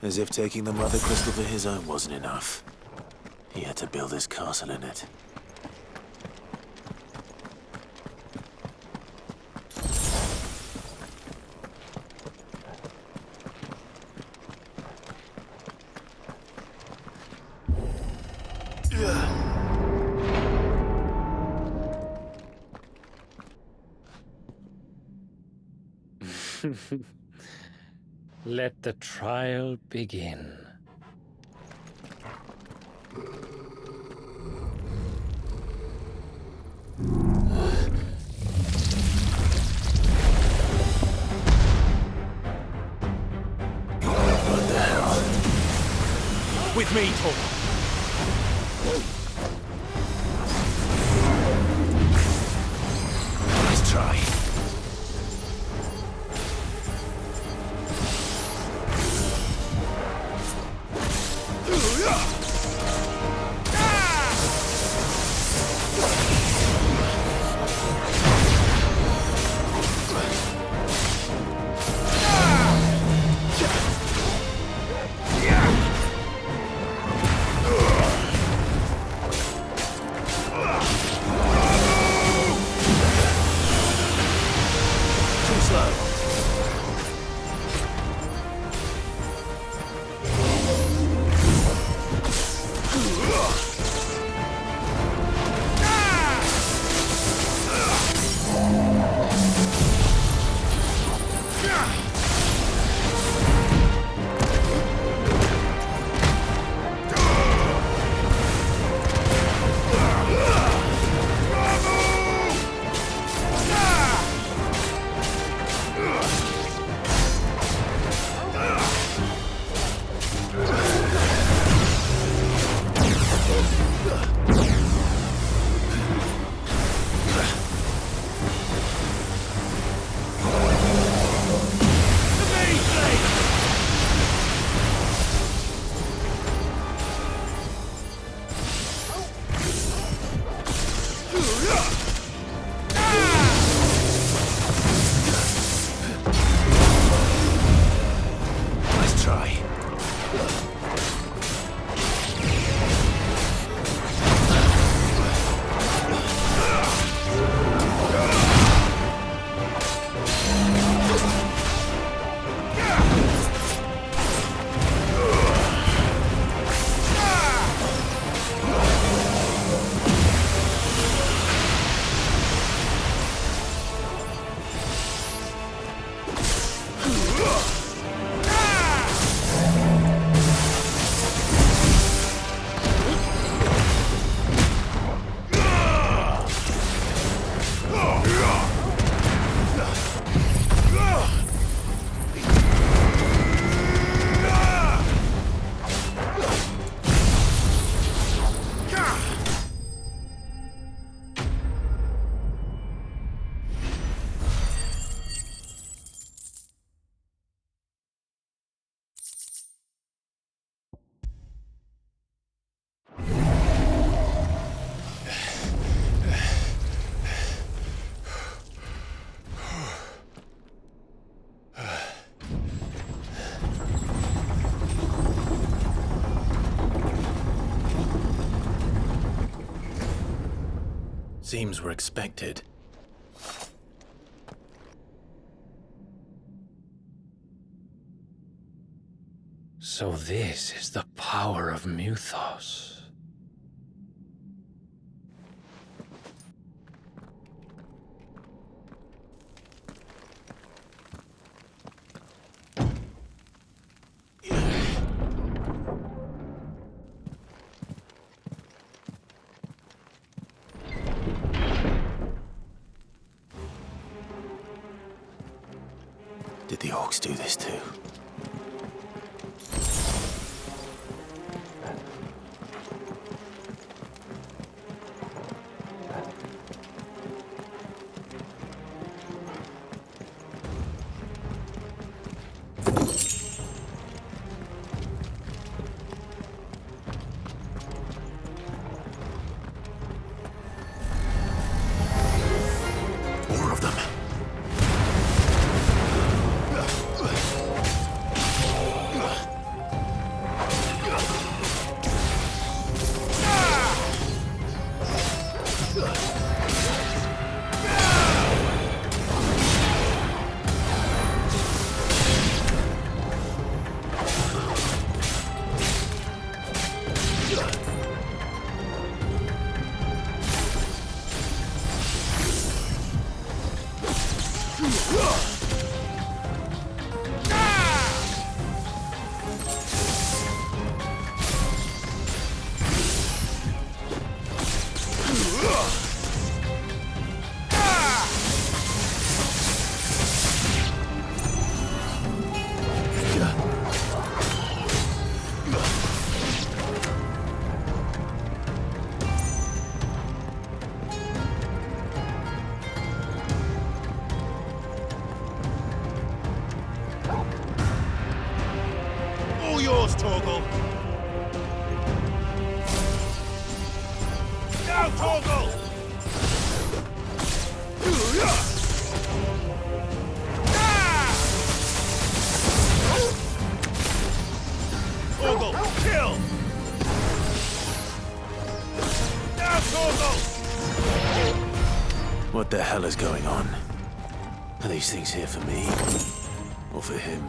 As if taking the Mother Crystal for his own wasn't enough. He had to build his castle in it. Let the trial begin. What the hell? With me, Torgal. Nice try. Seems we're expected. So this is the power of Mythos. Did the orcs do this too? More of them. Yours, Torgal. Now, Torgal! Torgal, kill! Now, Torgal! What the hell is going on? Are these things here for me? Or for him?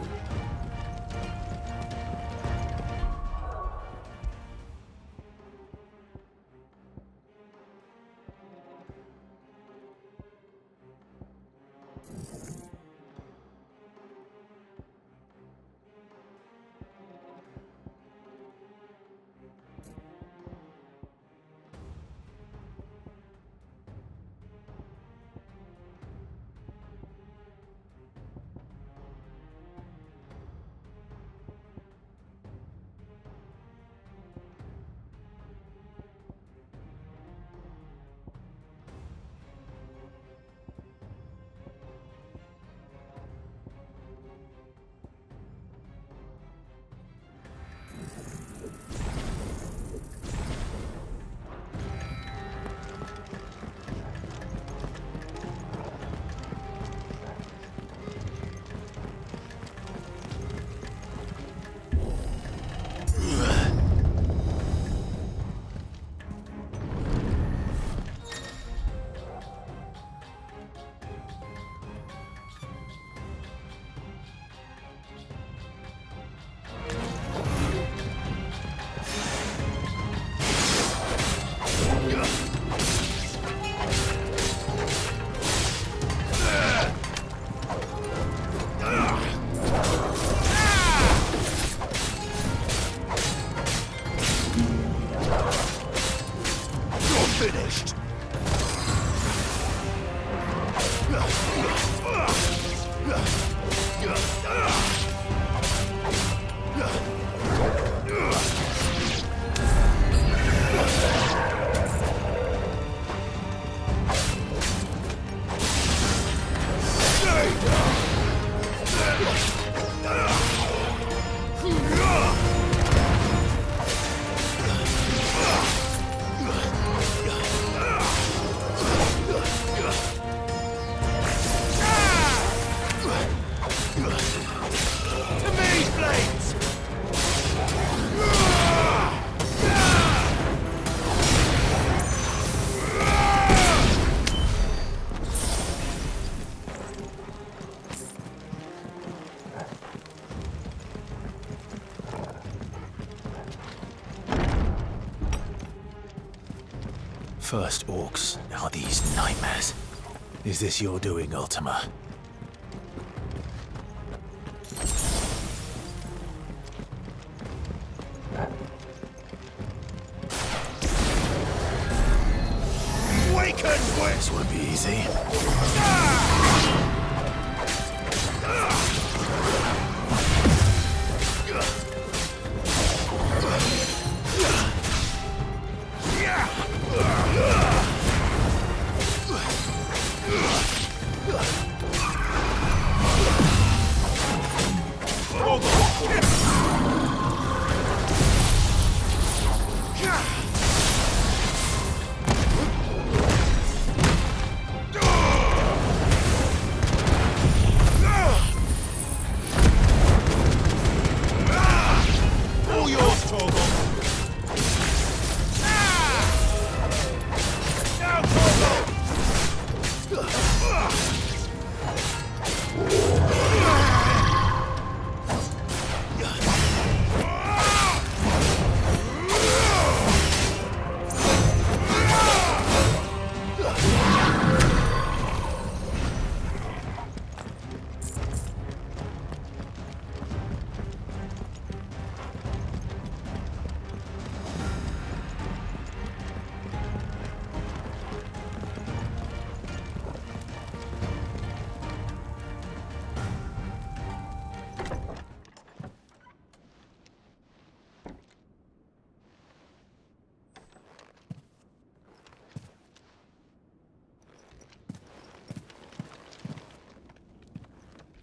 Finished. First orcs, now these nightmares. Is this your doing, Ultima? This won't be easy.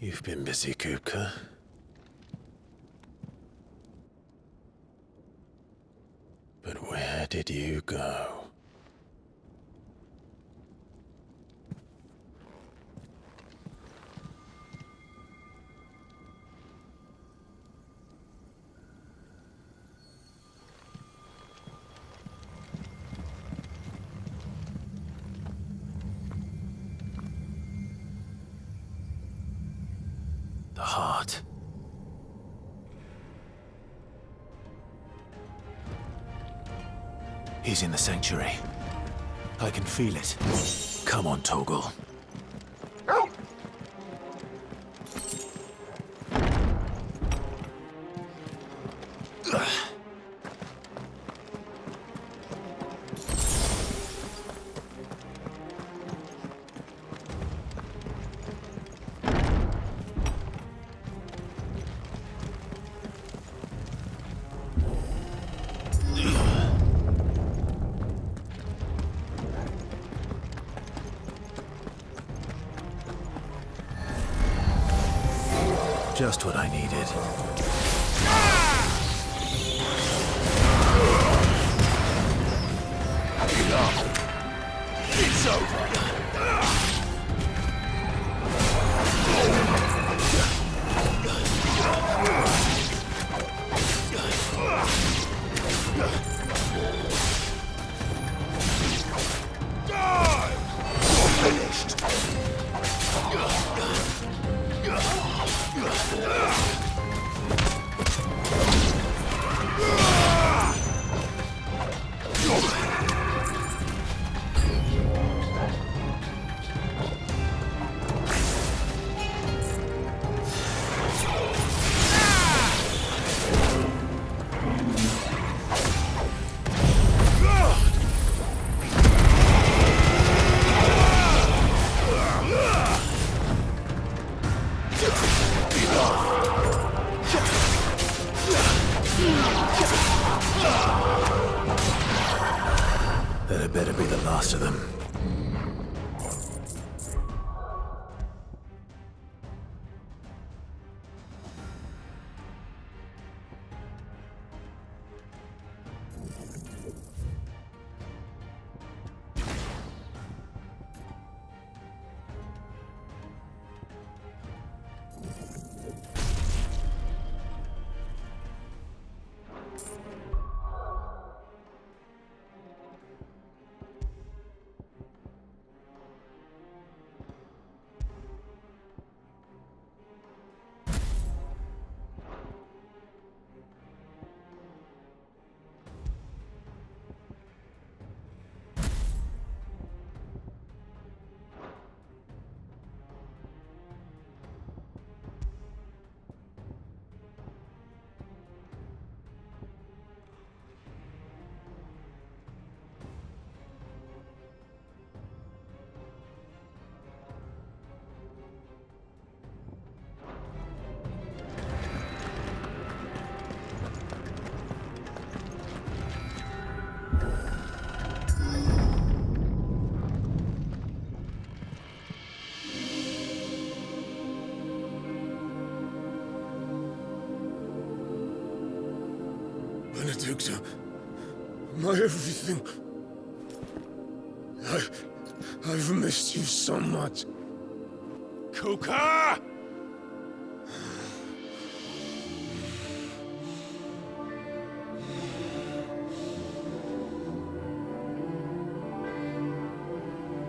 You've been busy, Kupka. But where did you go? The heart. He's in the sanctuary. I can feel it. Come on, Torgal. Just what I needed. Enough. It's over. That had better be the last of them. Doctor. My everything. I've missed you so much. Kuka!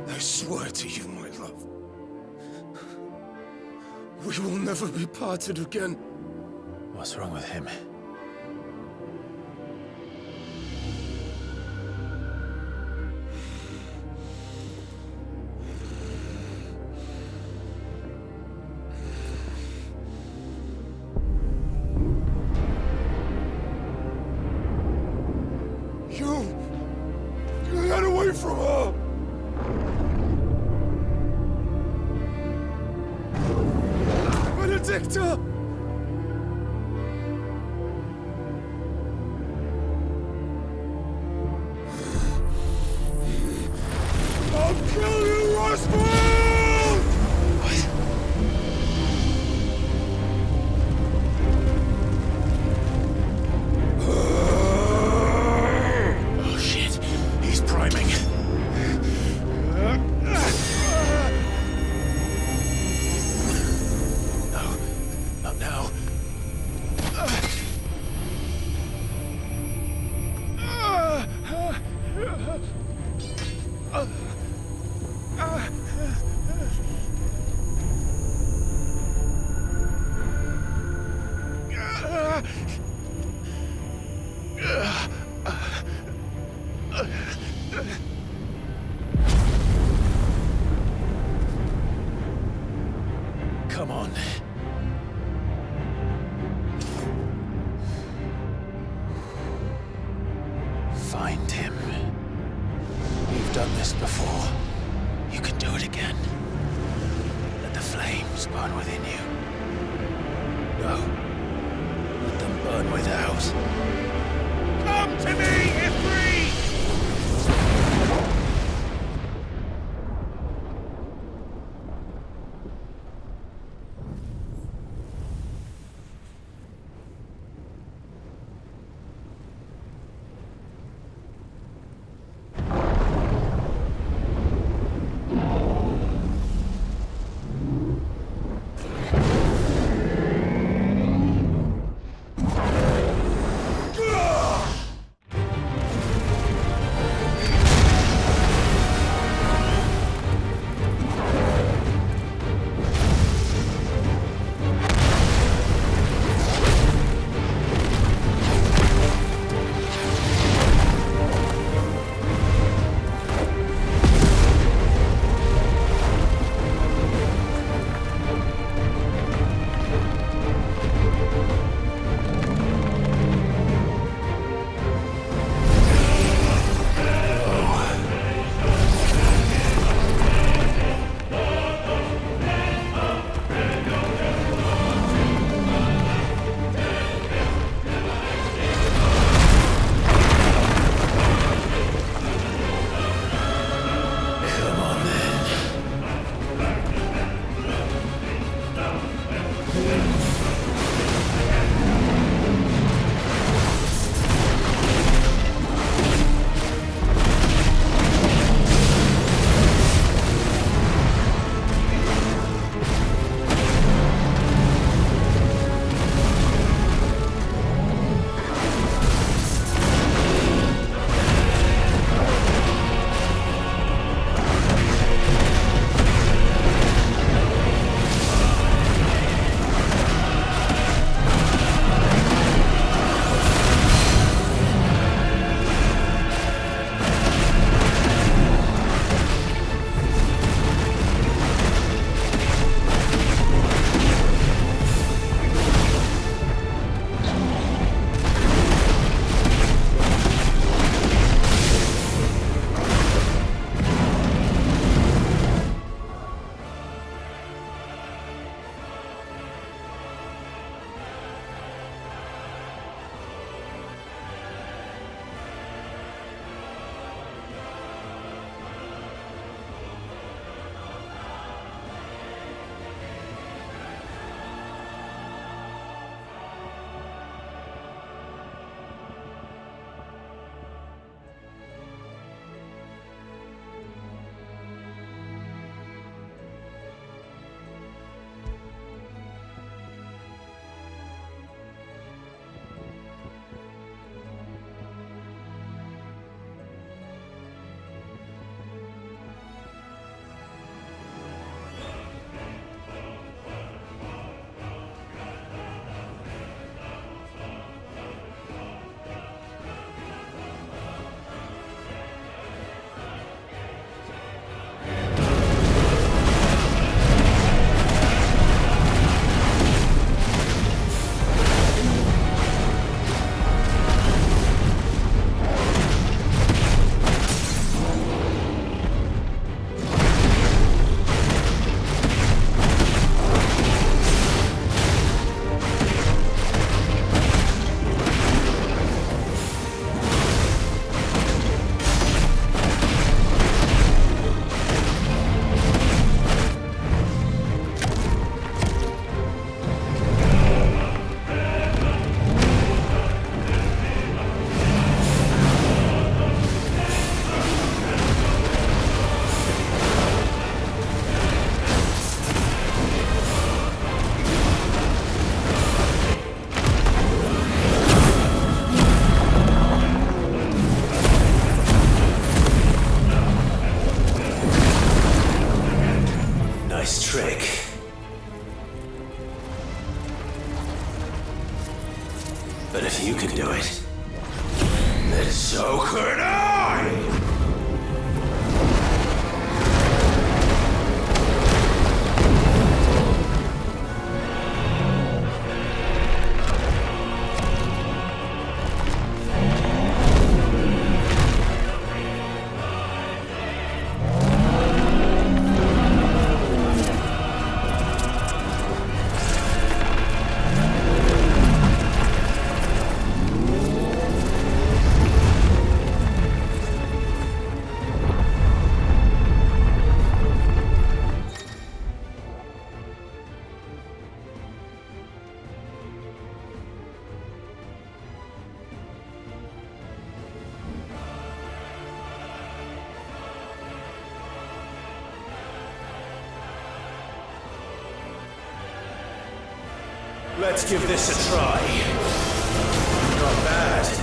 I swear to you, my love. We will never be parted again. What's wrong with him? You got away from her! Benedicta! I'll kill you, Roswell! Oh shit, he's priming. No, not now. Come on. Find him. You've done this before. You can do it again. Let the flames burn within you. No. Let them burn without. Come to me, Ifrit! trick. But if you can do it, then so could I! Let's give this a try. Not bad.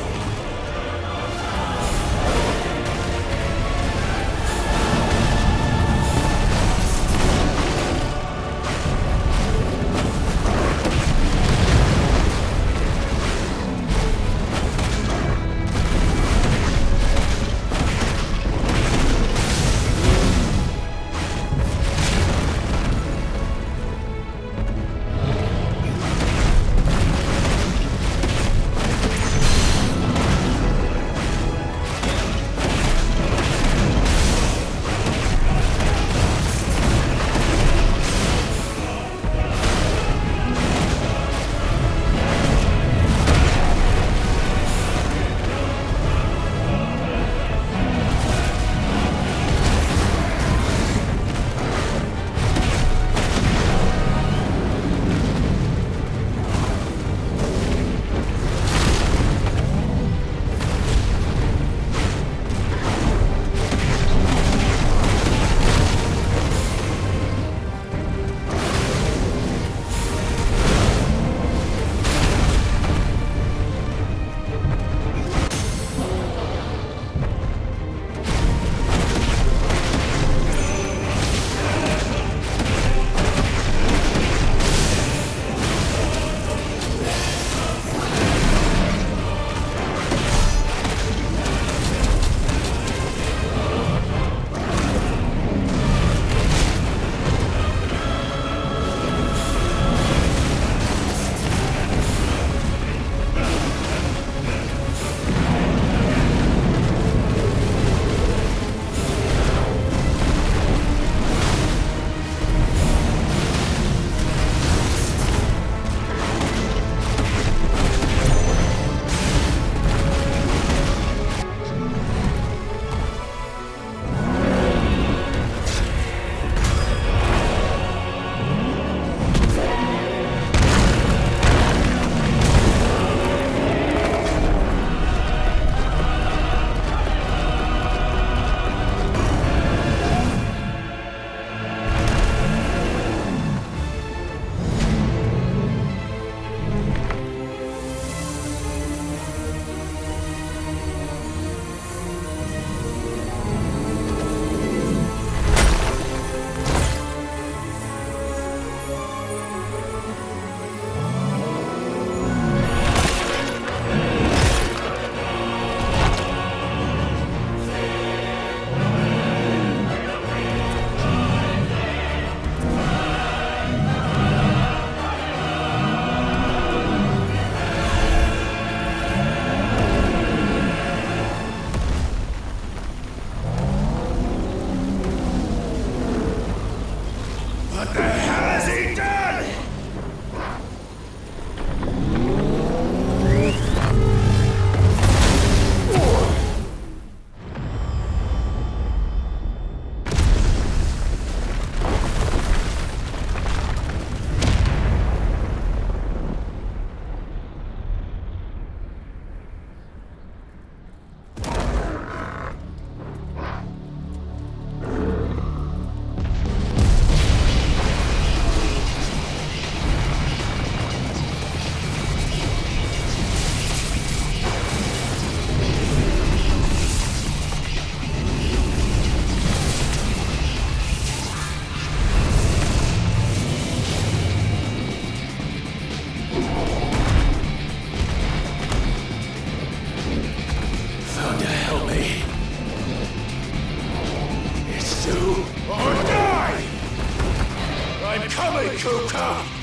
Or die! I'm coming, Kuka!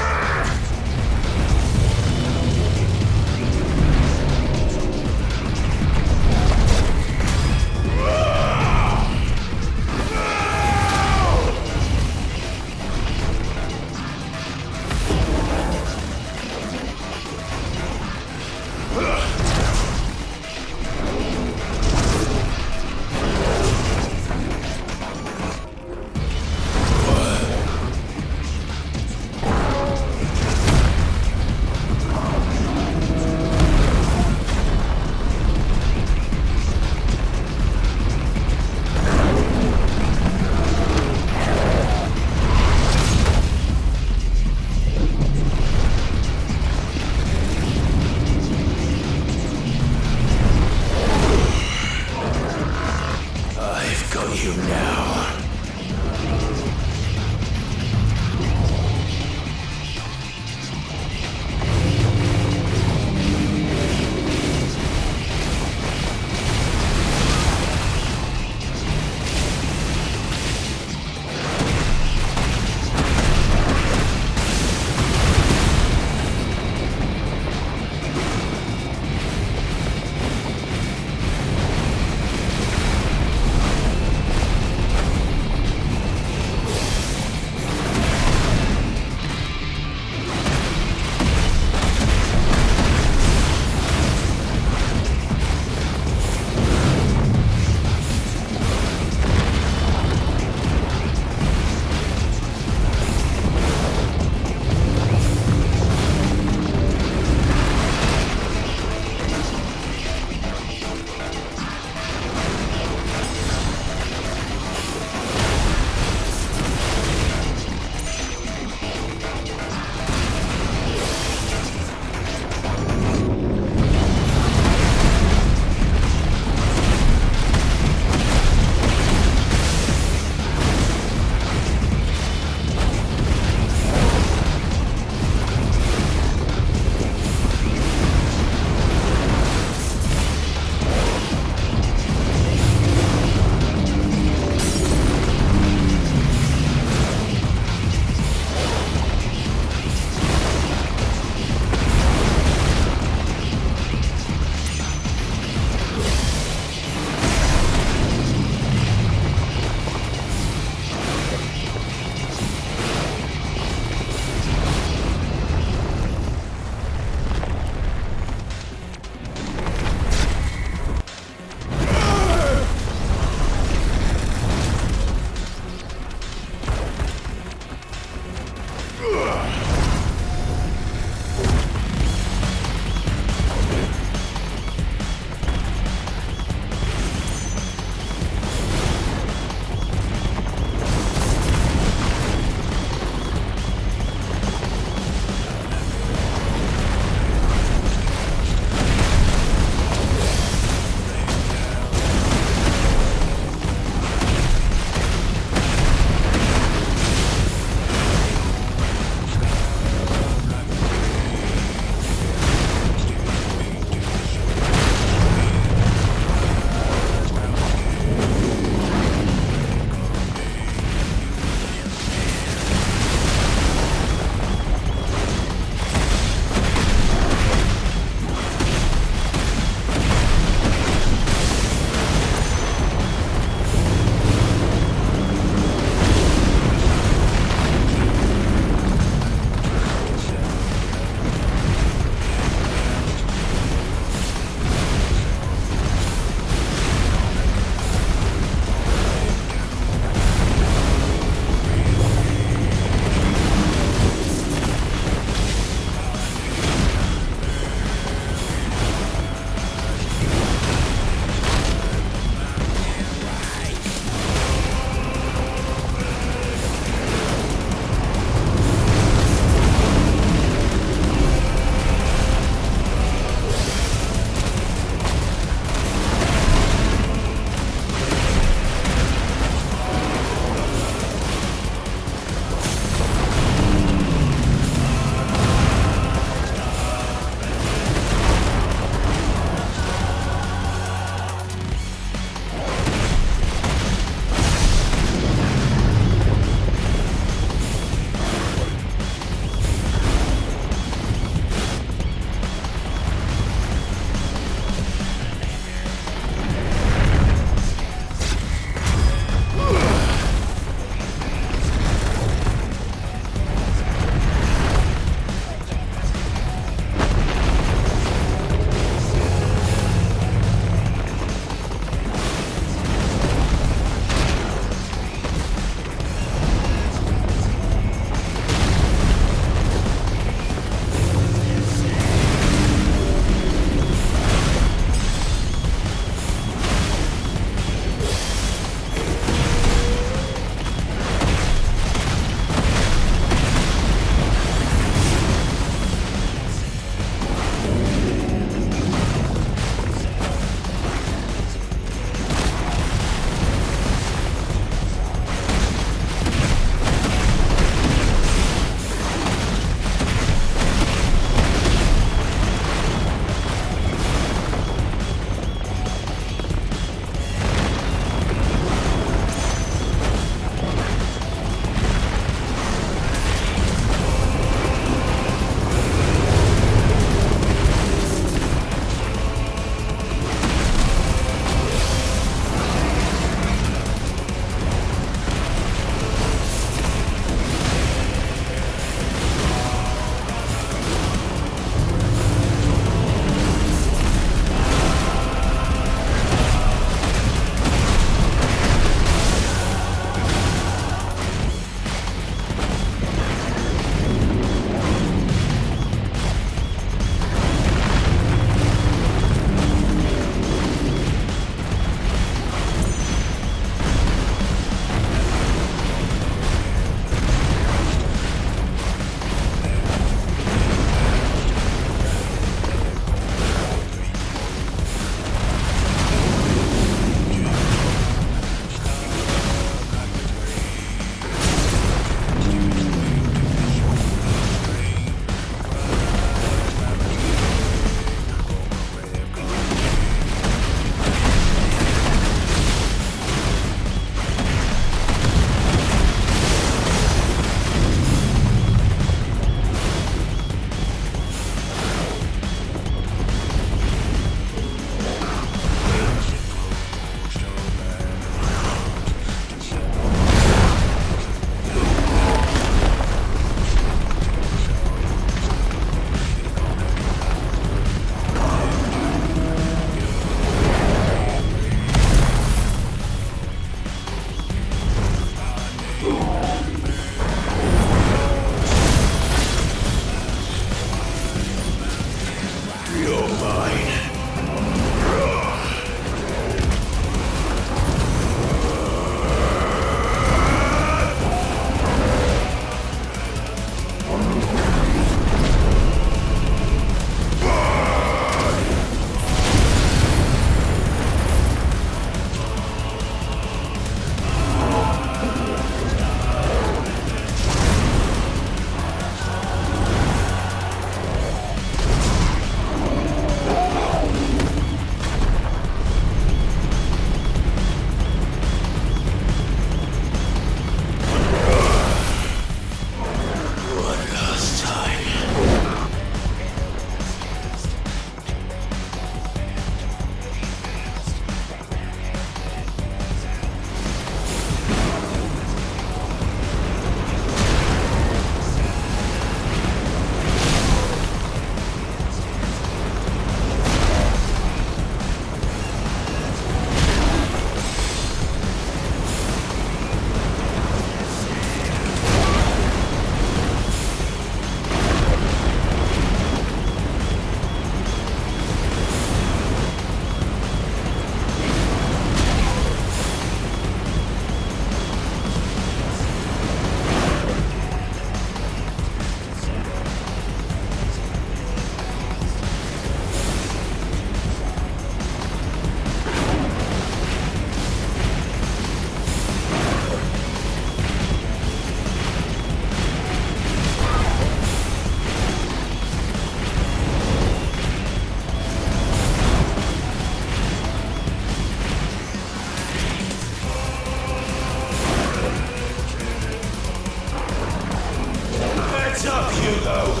you, though.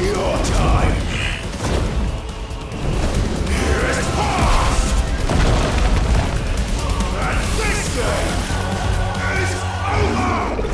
Your time here is past, and this game is over.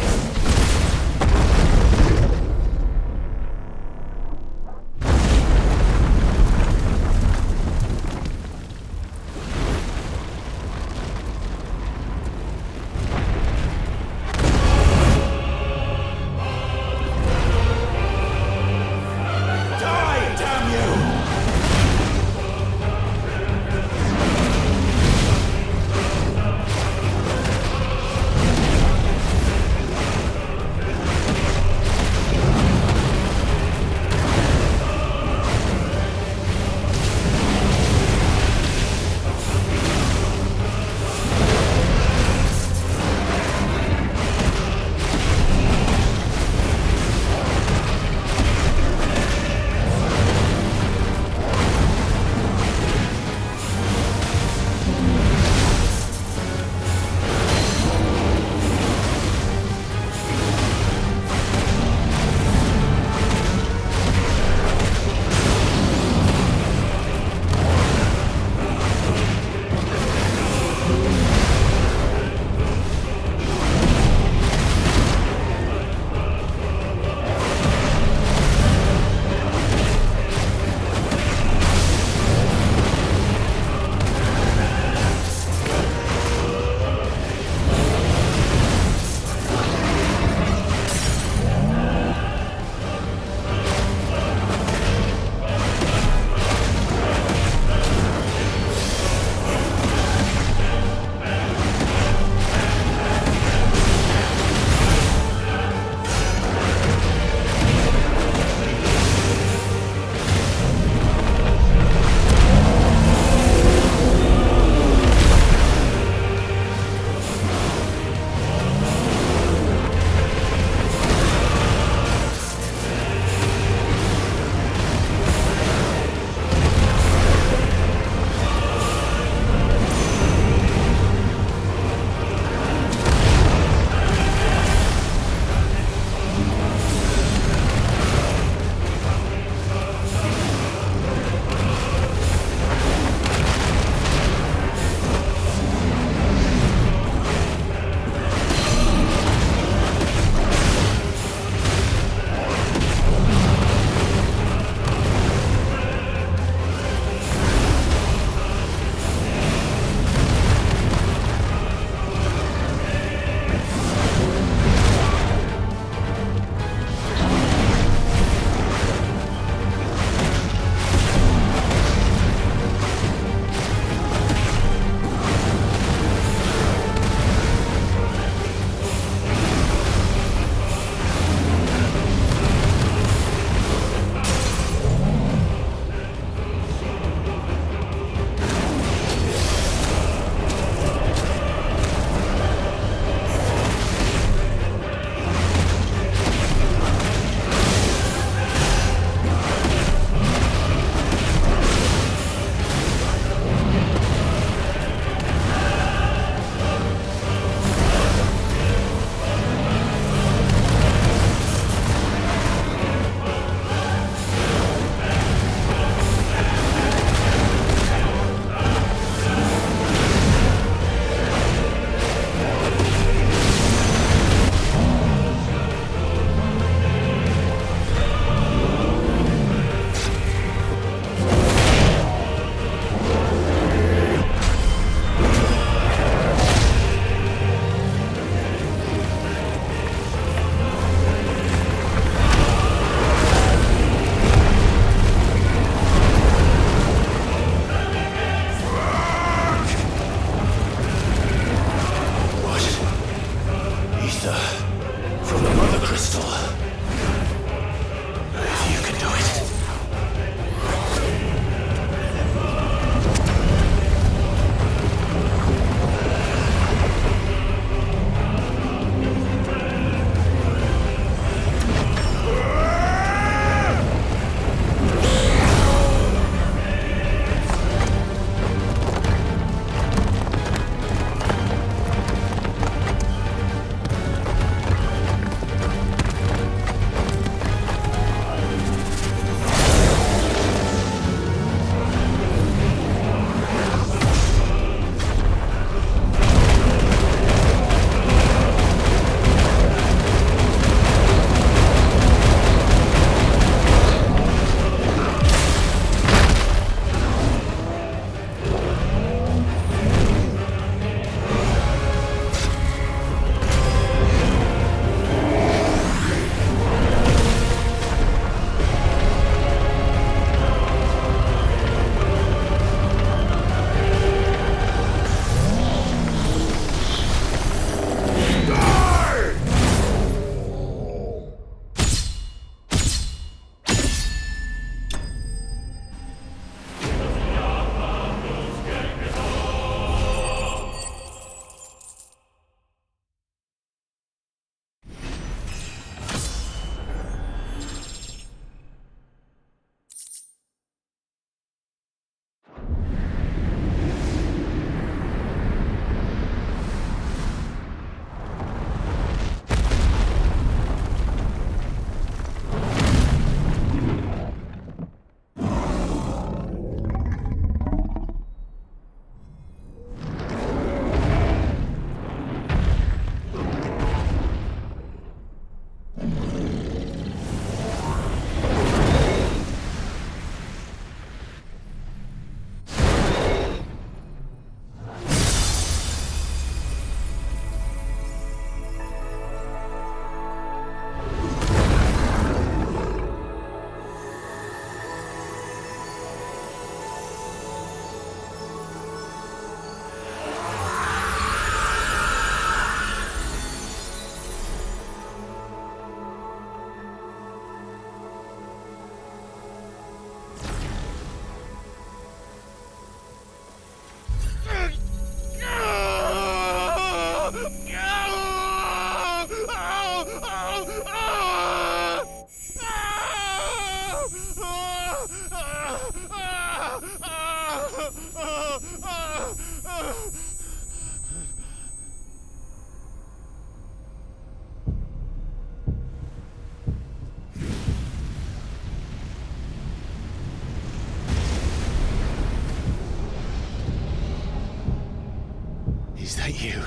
right, you,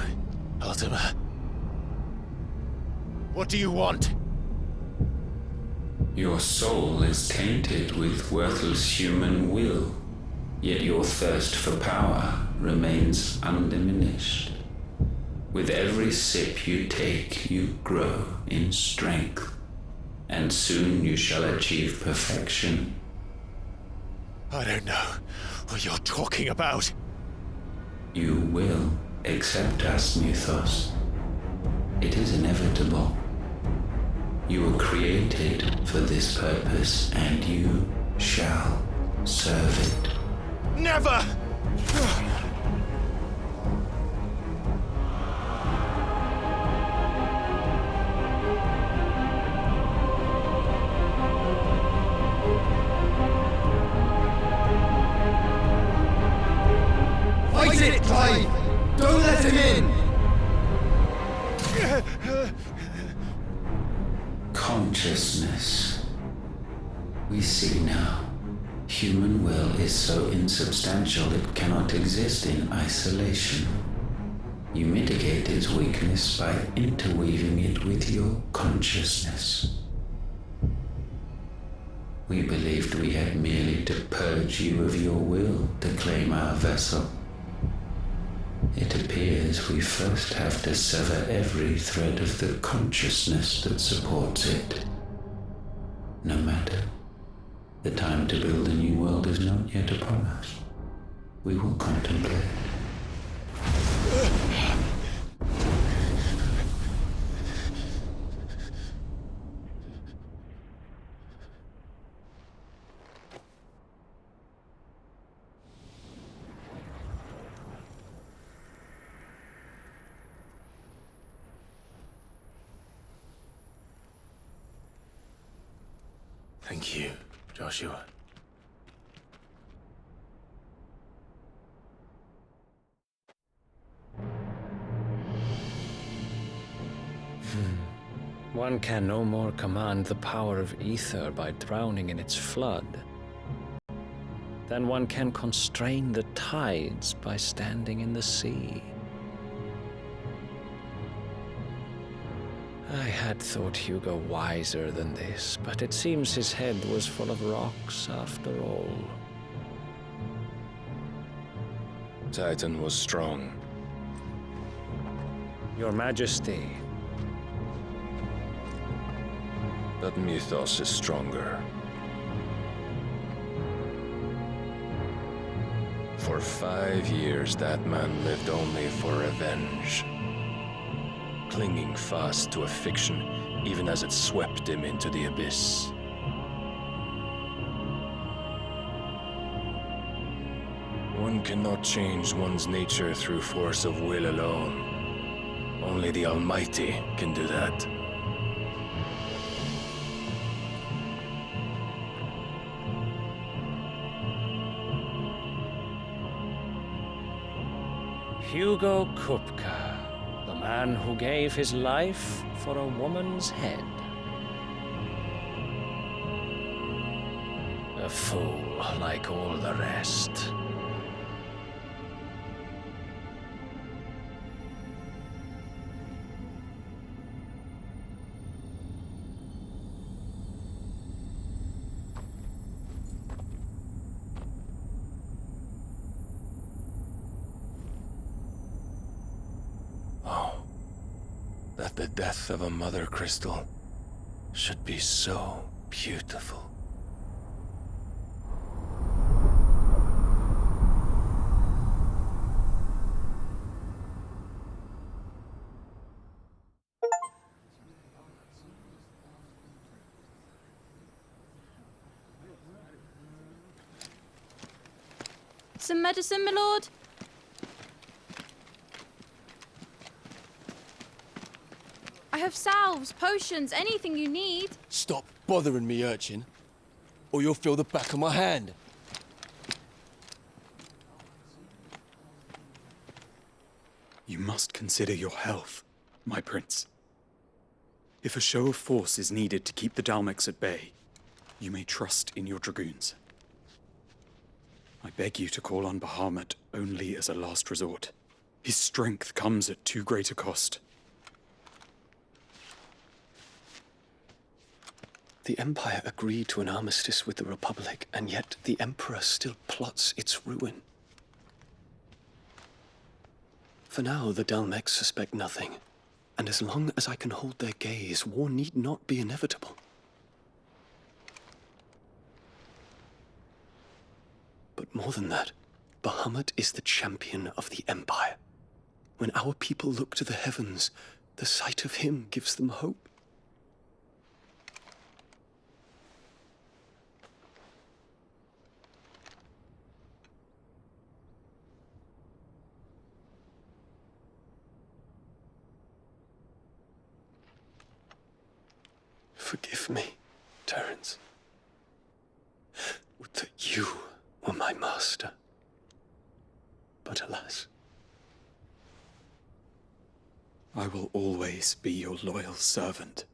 Ultima. What do you want? Your soul is tainted with worthless human will, yet your thirst for power remains undiminished. With every sip you take, you grow in strength, and soon you shall achieve perfection. I don't know what you're talking about. You will accept us, Mythos. It is inevitable. You were created for this purpose, and you shall serve it. Never! Fight it, Clive! Don't let him in! Consciousness. We see now. Human will is so insubstantial it cannot exist in isolation. You mitigate its weakness by interweaving it with your consciousness. We believed we had merely to purge you of your will to claim our vessel. It appears we first have to sever every thread of the consciousness that supports it. No matter. The time to build a new world is not yet upon us. We will contemplate. Thank you, Joshua. One can no more command the power of ether by drowning in its flood than one can constrain the tides by standing in the sea. I had thought Hugo wiser than this, but it seems his head was full of rocks after all. Titan was strong. Your Majesty. But Mythos is stronger. For 5 years, that man lived only for revenge. Clinging fast to a fiction, even as it swept him into the abyss. One cannot change one's nature through force of will alone. Only the Almighty can do that. Hugo Kupka, the man who gave his life for a woman's head. A fool like all the rest. That the death of a mother crystal should be so beautiful. Some medicine, my lord? I have salves, potions, anything you need. Stop bothering me, urchin, or you'll feel the back of my hand. You must consider your health, my prince. If a show of force is needed to keep the Dalmex at bay, you may trust in your dragoons. I beg you to call on Bahamut only as a last resort. His strength comes at too great a cost. The Empire agreed to an armistice with the Republic, and yet the Emperor still plots its ruin. For now, the Dalmex suspect nothing, and as long as I can hold their gaze, war need not be inevitable. But more than that, Bahamut is the champion of the Empire. When our people look to the heavens, the sight of him gives them hope. Forgive me, Terence. Would that you were my master. But alas. I will always be your loyal servant.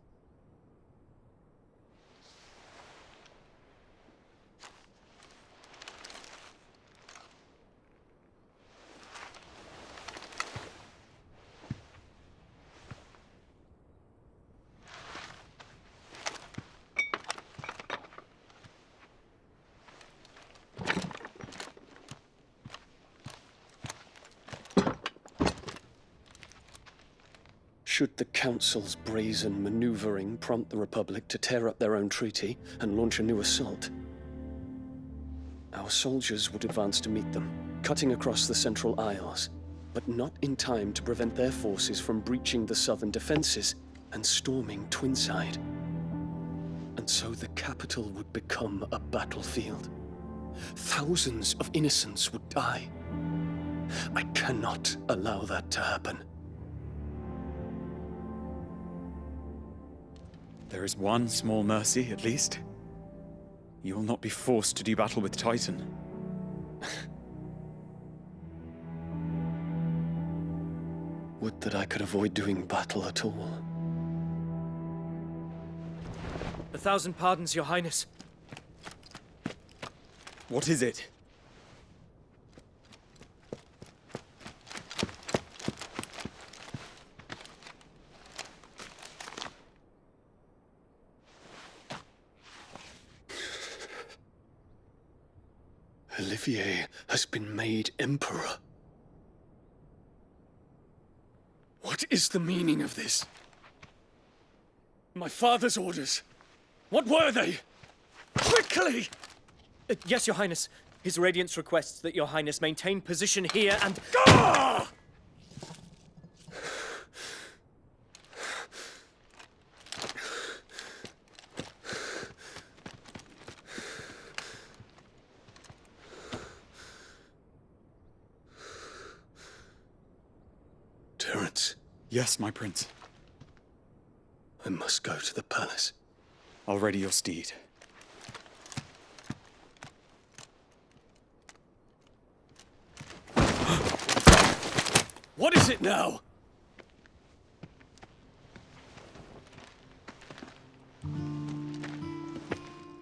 Should the Council's brazen maneuvering prompt the Republic to tear up their own treaty and launch a new assault, our soldiers would advance to meet them, cutting across the Central Isles, but not in time to prevent their forces from breaching the southern defenses and storming Twinside. And so the capital would become a battlefield. Thousands of innocents would die. I cannot allow that to happen. There is one small mercy, at least. You will not be forced to do battle with Titan. Would that I could avoid doing battle at all. 1,000 pardons, Your Highness. What is it? Olivier has been made Emperor. What is the meaning of this? My father's orders. What were they? Quickly! Yes, Your Highness. His Radiance requests that Your Highness maintain position here and... Gah! Terence. Yes, my prince. I must go to the palace. I'll ready your steed. What is it now?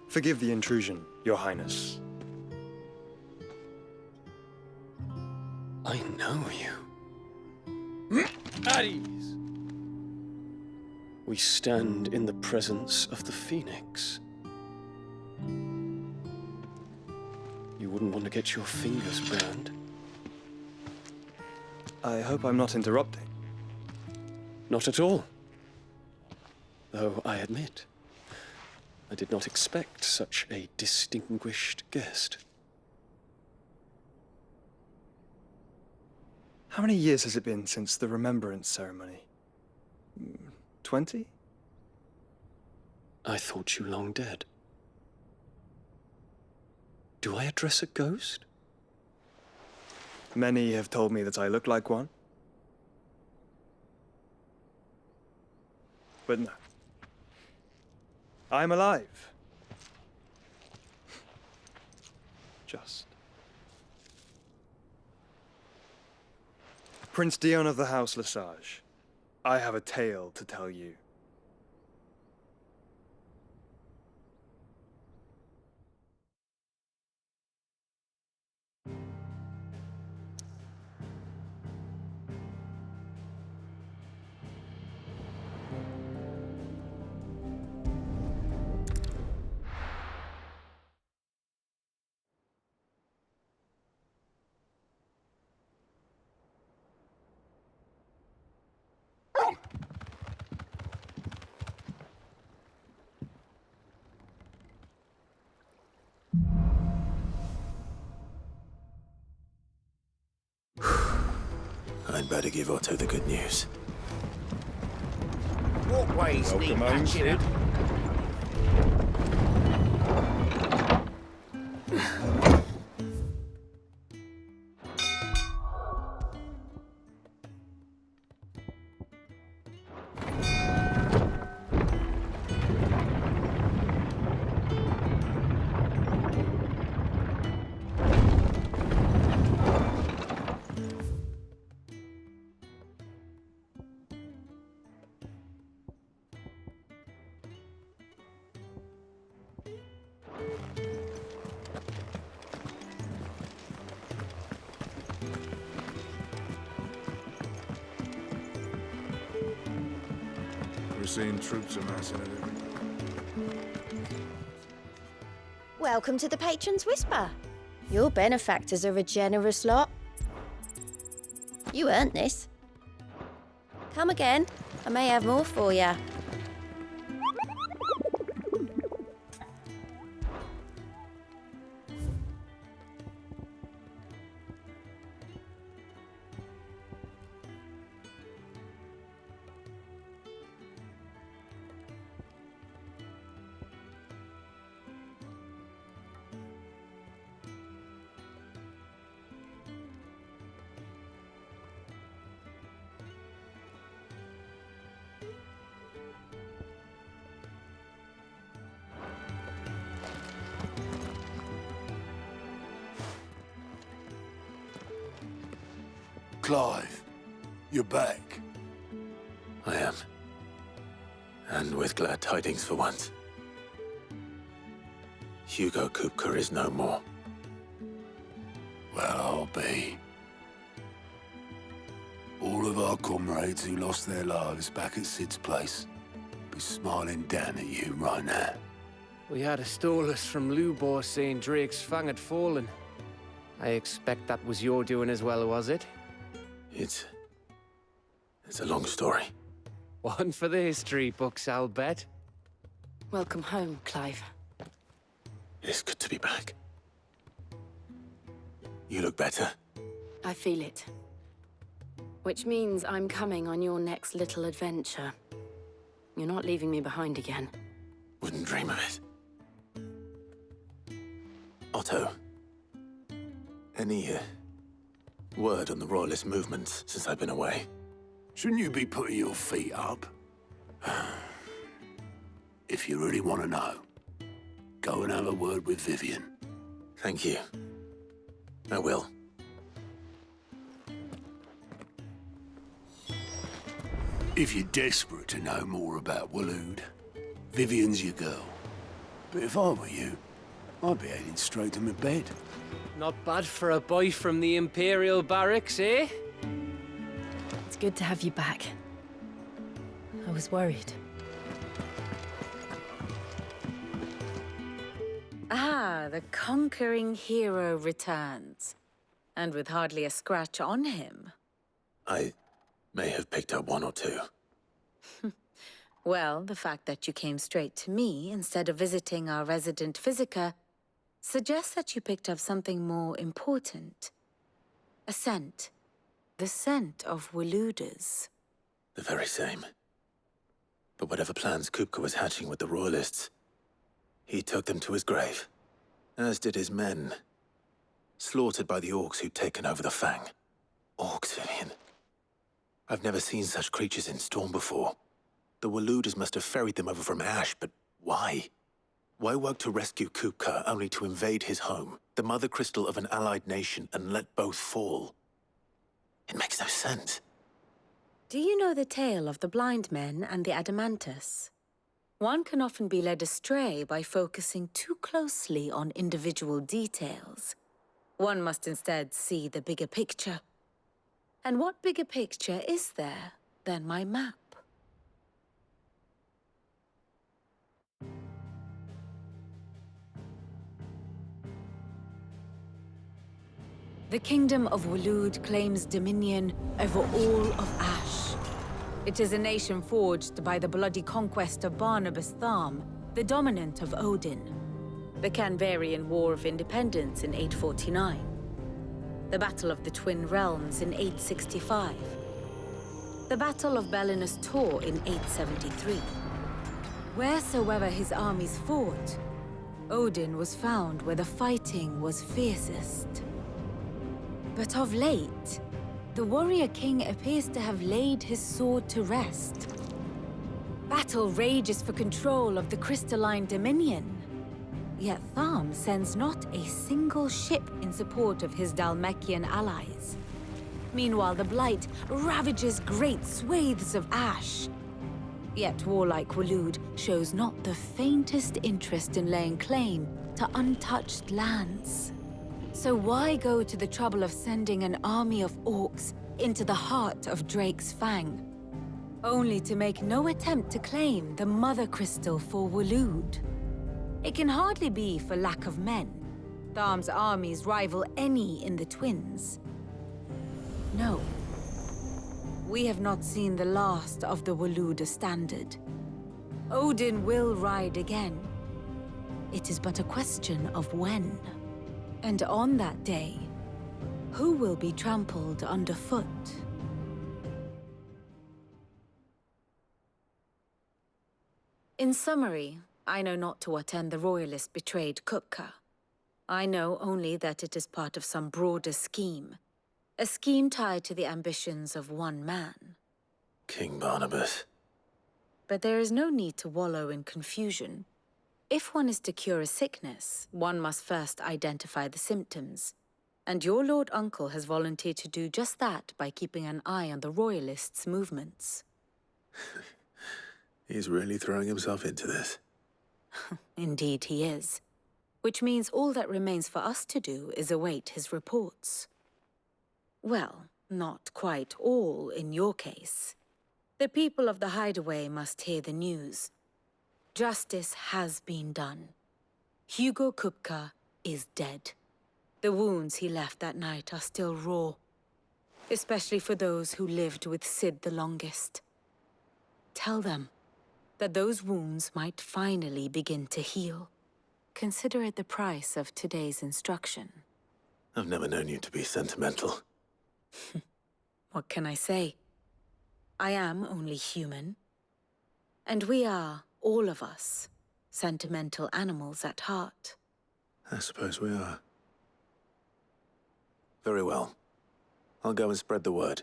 Forgive the intrusion, Your Highness. I know you. At ease. We stand in the presence of the Phoenix. You wouldn't want to get your fingers burned. I hope I'm not interrupting. Not at all. Though I admit, I did not expect such a distinguished guest. How many years has it been since the Remembrance ceremony? 20? I thought you long dead. Do I address a ghost? Many have told me that I look like one. But no. I'm alive. Just. Prince Dion of the House Lesage, I have a tale to tell you. better give Otto the good news. Walkways need Welcome home, patching up. We're seeing troops amassing at every... Welcome to the Patron's Whisper. Your benefactors are a generous lot. You earned this. Come again. I may have more for you. Clive, you're back. I am. And with glad tidings for once. Hugo Kupka is no more. Well, I'll be. All of our comrades who lost their lives back at Sid's place be smiling down at you right now. We had a stolus from Lubor saying Drake's Fang had fallen. I expect that was your doing as well, was it? It's a long story. One for the history books, I'll bet. Welcome home, Clive. It's good to be back. You look better. I feel it. Which means I'm coming on your next little adventure. You're not leaving me behind again. Wouldn't dream of it. Otto, any word on the Royalist movements since I've been away? Shouldn't you be putting your feet up? If you really want to know, go and have a word with Vivian. Thank you. I will. If you're desperate to know more about Waloed, Vivian's your girl. But if I were you, I'd be heading straight to my bed. Not bad for a boy from the Imperial Barracks, eh? It's good to have you back. I was worried. Ah, the conquering hero returns. And with hardly a scratch on him. I may have picked up one or two. Well, the fact that you came straight to me instead of visiting our resident physiker suggests that you picked up something more important. A scent. The scent of Waloeders. The very same. But whatever plans Kupka was hatching with the Royalists, he took them to his grave. As did his men. Slaughtered by the orcs who'd taken over the Fang. Orcs, Vivian. I've never seen such creatures in Storm before. The Waloeders must have ferried them over from Ash, but why? Why work to rescue Kupka only to invade his home, the mother crystal of an allied nation, and let both fall? It makes no sense. Do you know the tale of the blind men and the Adamantus? One can often be led astray by focusing too closely on individual details. One must instead see the bigger picture. And what bigger picture is there than my map? The Kingdom of Waloed claims dominion over all of Ash. It is a nation forged by the bloody conquest of Barnabas Tharm, the dominant of Odin. The Canvarian War of Independence in 849. the Battle of the Twin Realms in 865, the Battle of Belinus Tor in 873. Wheresoever his armies fought, Odin was found where the fighting was fiercest. But of late, the warrior king appears to have laid his sword to rest. Battle rages for control of the crystalline dominion. Yet Tharm sends not a single ship in support of his Dhalmekian allies. Meanwhile, the Blight ravages great swathes of ash. Yet warlike Waloed shows not the faintest interest in laying claim to untouched lands. So why go to the trouble of sending an army of orcs into the heart of Drake's Fang, only to make no attempt to claim the Mother Crystal for Waloed? It can hardly be for lack of men. Tharm's armies rival any in the Twins. No. We have not seen the last of the Waloed standard. Odin will ride again. It is but a question of when. And on that day, who will be trampled underfoot? In summary, I know not to what end the Royalist betrayed Kupka. I know only that it is part of some broader scheme. A scheme tied to the ambitions of one man. King Barnabas. But there is no need to wallow in confusion. If one is to cure a sickness, one must first identify the symptoms. And your Lord Uncle has volunteered to do just that by keeping an eye on the Royalists' movements. He's really throwing himself into this. Indeed he is. Which means all that remains for us to do is await his reports. Well, not quite all in your case. The people of the Hideaway must hear the news. Justice has been done. Hugo Kupka is dead. The wounds he left that night are still raw, especially for those who lived with Sid the longest. Tell them that those wounds might finally begin to heal. Consider it the price of today's instruction. I've never known you to be sentimental. What can I say? I am only human. And we are, all of us, sentimental animals at heart. I suppose we are. Very well. I'll go and spread the word.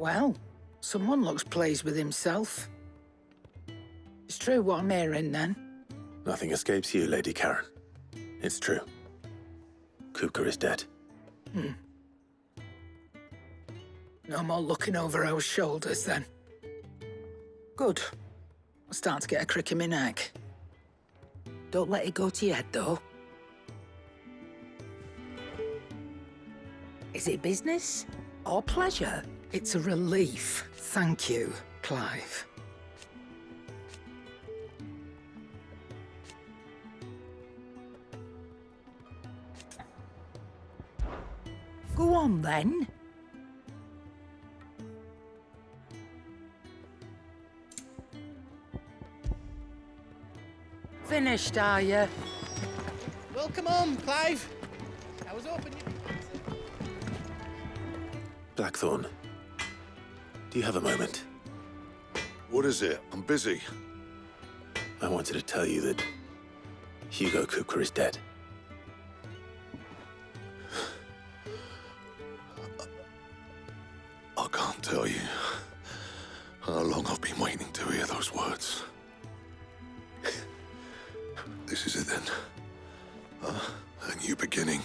Well, someone looks pleased with himself. It's true what I'm hearing, then? Nothing escapes you, Lady Karen. It's true. Kupka is dead. No more looking over our shoulders, then. Good. I'm starting to get a crick in my neck. Don't let it go to your head, though. Is it business or pleasure? It's a relief. Thank you, Clive. Go on, then. Finished, are you? Welcome home, Clive. I was hoping you'd... Blackthorn, do you have a moment? What is it? I'm busy. I wanted to tell you that Hugo Kupka is dead. I can't tell you how long I've been waiting to hear those words. This is it then. A new beginning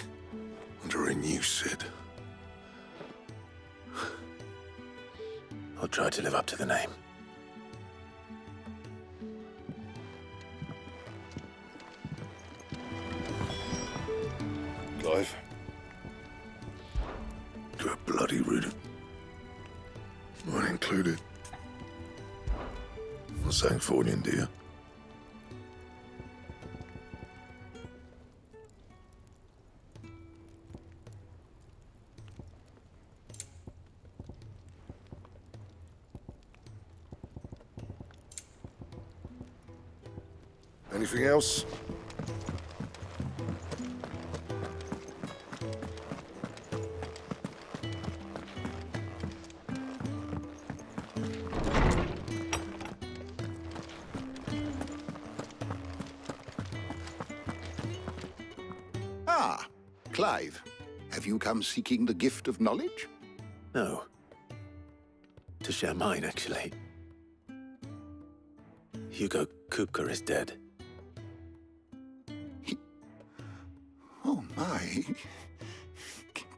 under a new Sid. I'll try to live up to the name. Clive. You're bloody rude. Mine included. Sanktfordian, do you? Anything else? Ah, Clive. Have you come seeking the gift of knowledge? No. To share mine, actually. Hugo Kupka is dead. Oh my.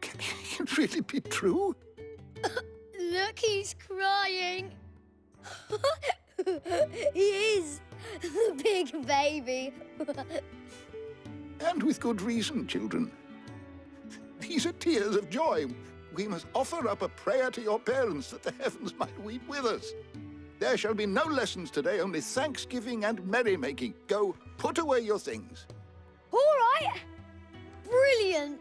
Can it really be true? Look, he's crying. He is. The big baby. And with good reason, children. These are tears of joy. We must offer up a prayer to your parents that the heavens might weep with us. There shall be no lessons today, only thanksgiving and merrymaking. Go, put away your things. All right. Brilliant.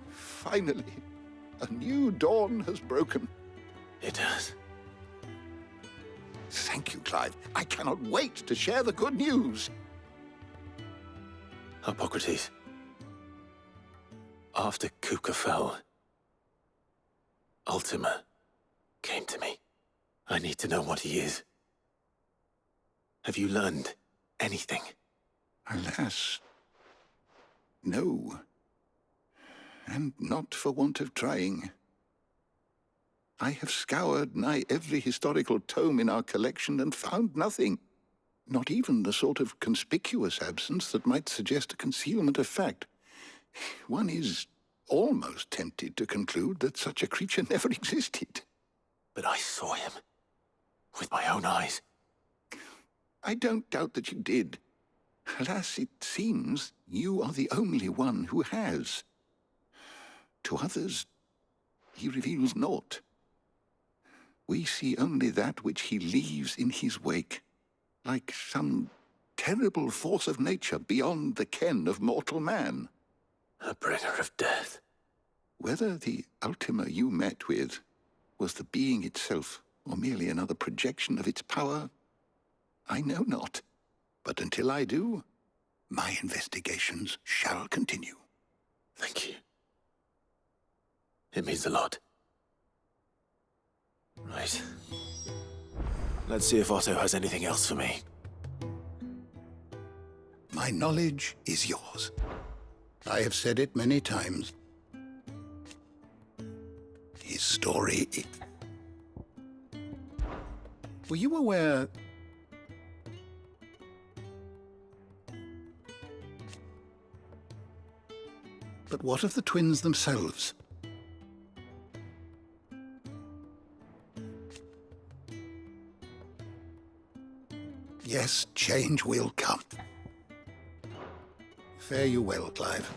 Finally, a new dawn has broken. It has. Thank you, Clive. I cannot wait to share the good news. Hippocrates. After Kupka fell, Ultima came to me. I need to know what he is. Have you learned anything? Alas, no. And not for want of trying. I have scoured nigh every historical tome in our collection and found nothing. Not even the sort of conspicuous absence that might suggest a concealment of fact. One is almost tempted to conclude that such a creature never existed. But I saw him. With my own eyes. I don't doubt that you did. Alas, it seems you are the only one who has. To others, he reveals naught. We see only that which he leaves in his wake, like some terrible force of nature beyond the ken of mortal man. A bringer of death. Whether the Ultima you met with was the being itself, or merely another projection of its power, I know not. But until I do, my investigations shall continue. Thank you. It means a lot. Right. Let's see if Otto has anything else for me. My knowledge is yours. I have said it many times. His story... Were you aware... But what of the twins themselves? Yes, change will come. Fare you well, Clive.